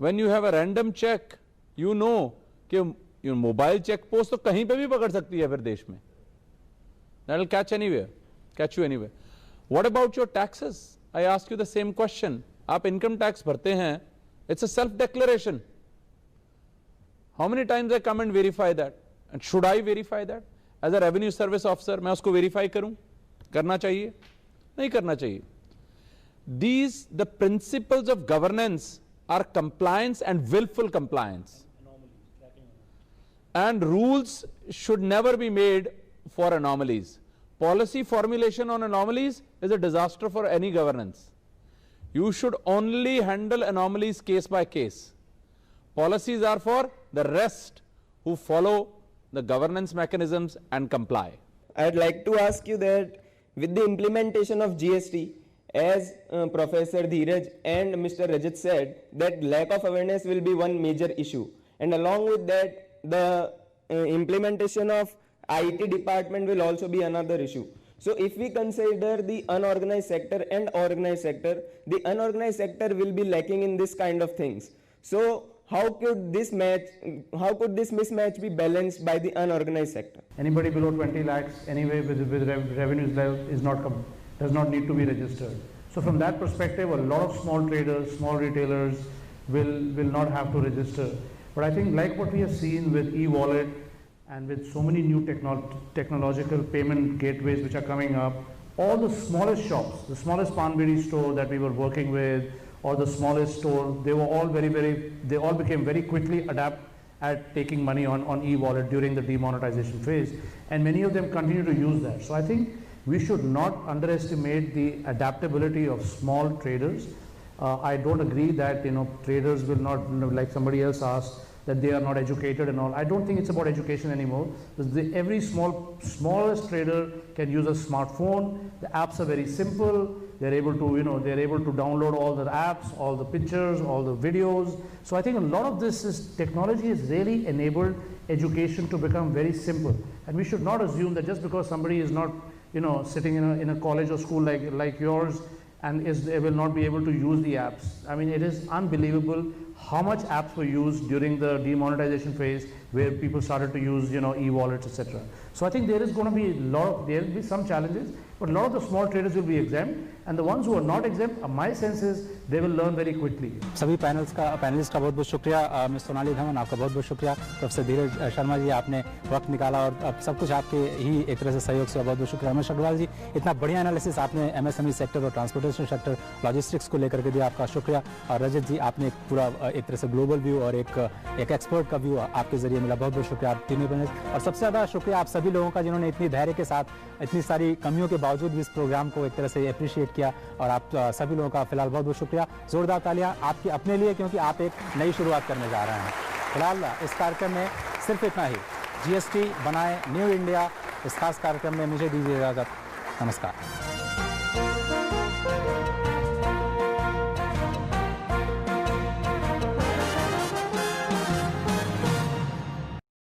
when you have a random check, you know कि mobile check post तो कहीं पे भी पकड़ सकती है फिर देश में. That will catch anywhere, catch you anywhere. What about your taxes? I ask you the same question. आप इनकम टैक्स भरते हैं, it's a self declaration. How many times I come and verify that? And should I verify that as a revenue service officer? मैं उसको verify करूं? करना चाहिए? नहीं करना चाहिए. These, the principles of governance are compliance and willful compliance. And rules should never be made for anomalies. Policy formulation on anomalies is a disaster for any governance. You should only handle anomalies case by case. Policies are for the rest who follow the governance mechanisms and comply. I'd like to ask you that with the implementation of GST, as Professor Dheeraj and Mr. Rajat said, that lack of awareness will be one major issue. And along with that, the implementation of IT department will also be another issue. So if we consider the unorganized sector and organized sector, the unorganized sector will be lacking in this kind of things. So how could this mismatch be balanced by the unorganized sector? Anybody below 20 lakhs anyway with revenues level does not need to be registered. So from that perspective, a lot of small traders, small retailers will not have to register. But I think like what we have seen with e-wallet, and with so many new technological payment gateways which are coming up, all the smallest shops, the smallest Pan Bidi store that we were working with, or the smallest store, they were all they all became very quickly adept at taking money on e-wallet during the demonetization phase, and many of them continue to use that. So I think we should not underestimate the adaptability of small traders. I don't agree that traders will not, like somebody else asked, that they are not educated and all. I don't think it's about education anymore. Every smallest trader can use a smartphone. The apps are very simple. they're able to, they're able to download all the apps, all the pictures, all the videos. So I think a lot of this technology has really enabled education to become very simple. And we should not assume that just because somebody is not, sitting in a college or school like yours, and they will not be able to use the apps. I mean, it is unbelievable how much apps were used during the demonetization phase, where people started to use, e-wallets, etc. So I think there is going to be there will be some challenges, but a lot of the small traders will be exempt, and the ones who are not exempt, my sense is they will learn very quickly. सभी panelist का बहुत बहुत शुक्रिया। Miss Sonali Dhawan, आपका बहुत बहुत शुक्रिया। Professor धीरज शर्मा जी, आपने वक्त निकाला और अब सब कुछ आपके ही एक तरह से सहयोग से बहुत बहुत शुक्रिया। रमेश अग्रवाल जी, इतना बढ़िया एनालिसिस आपने एमएसएमई सेक्टर और ट्रांसपोर्टेशन सेक्टर, लॉजिस्टिक्स को लेकर के दिया, आपका शुक्रिया। और रजत जी, आपने एक पूरा एक तरह से ग्लोबल व्यू और एक एक्सपर्ट का व्यू आपके जरिए मिला, बहुत बहुत शुक्रिया आप तीनों पैनलिस्ट। और सबसे ज़्यादा शुक्रिया आप सभी लोगों का जिन्होंने इतनी धैर्य के साथ, इतनी सारी कमियों के बावजूद भी इस प्रोग्राम को एक तरह से अप्रिशिएट किया। और आप सभी लोगों का फिलहाल बहुत बहुत शुक्रिया। जोरदार तालियां आपकी अपने लिए, क्योंकि आप एक नई शुरुआत करने जा रहे हैं। फिलहाल इस कार्यक्रम में सिर्फ इतना ही। जीएसटी बनाए न्यू इंडिया, इस खास कार्यक्रम में मुझे दीजिए इजाज़त। नमस्कार।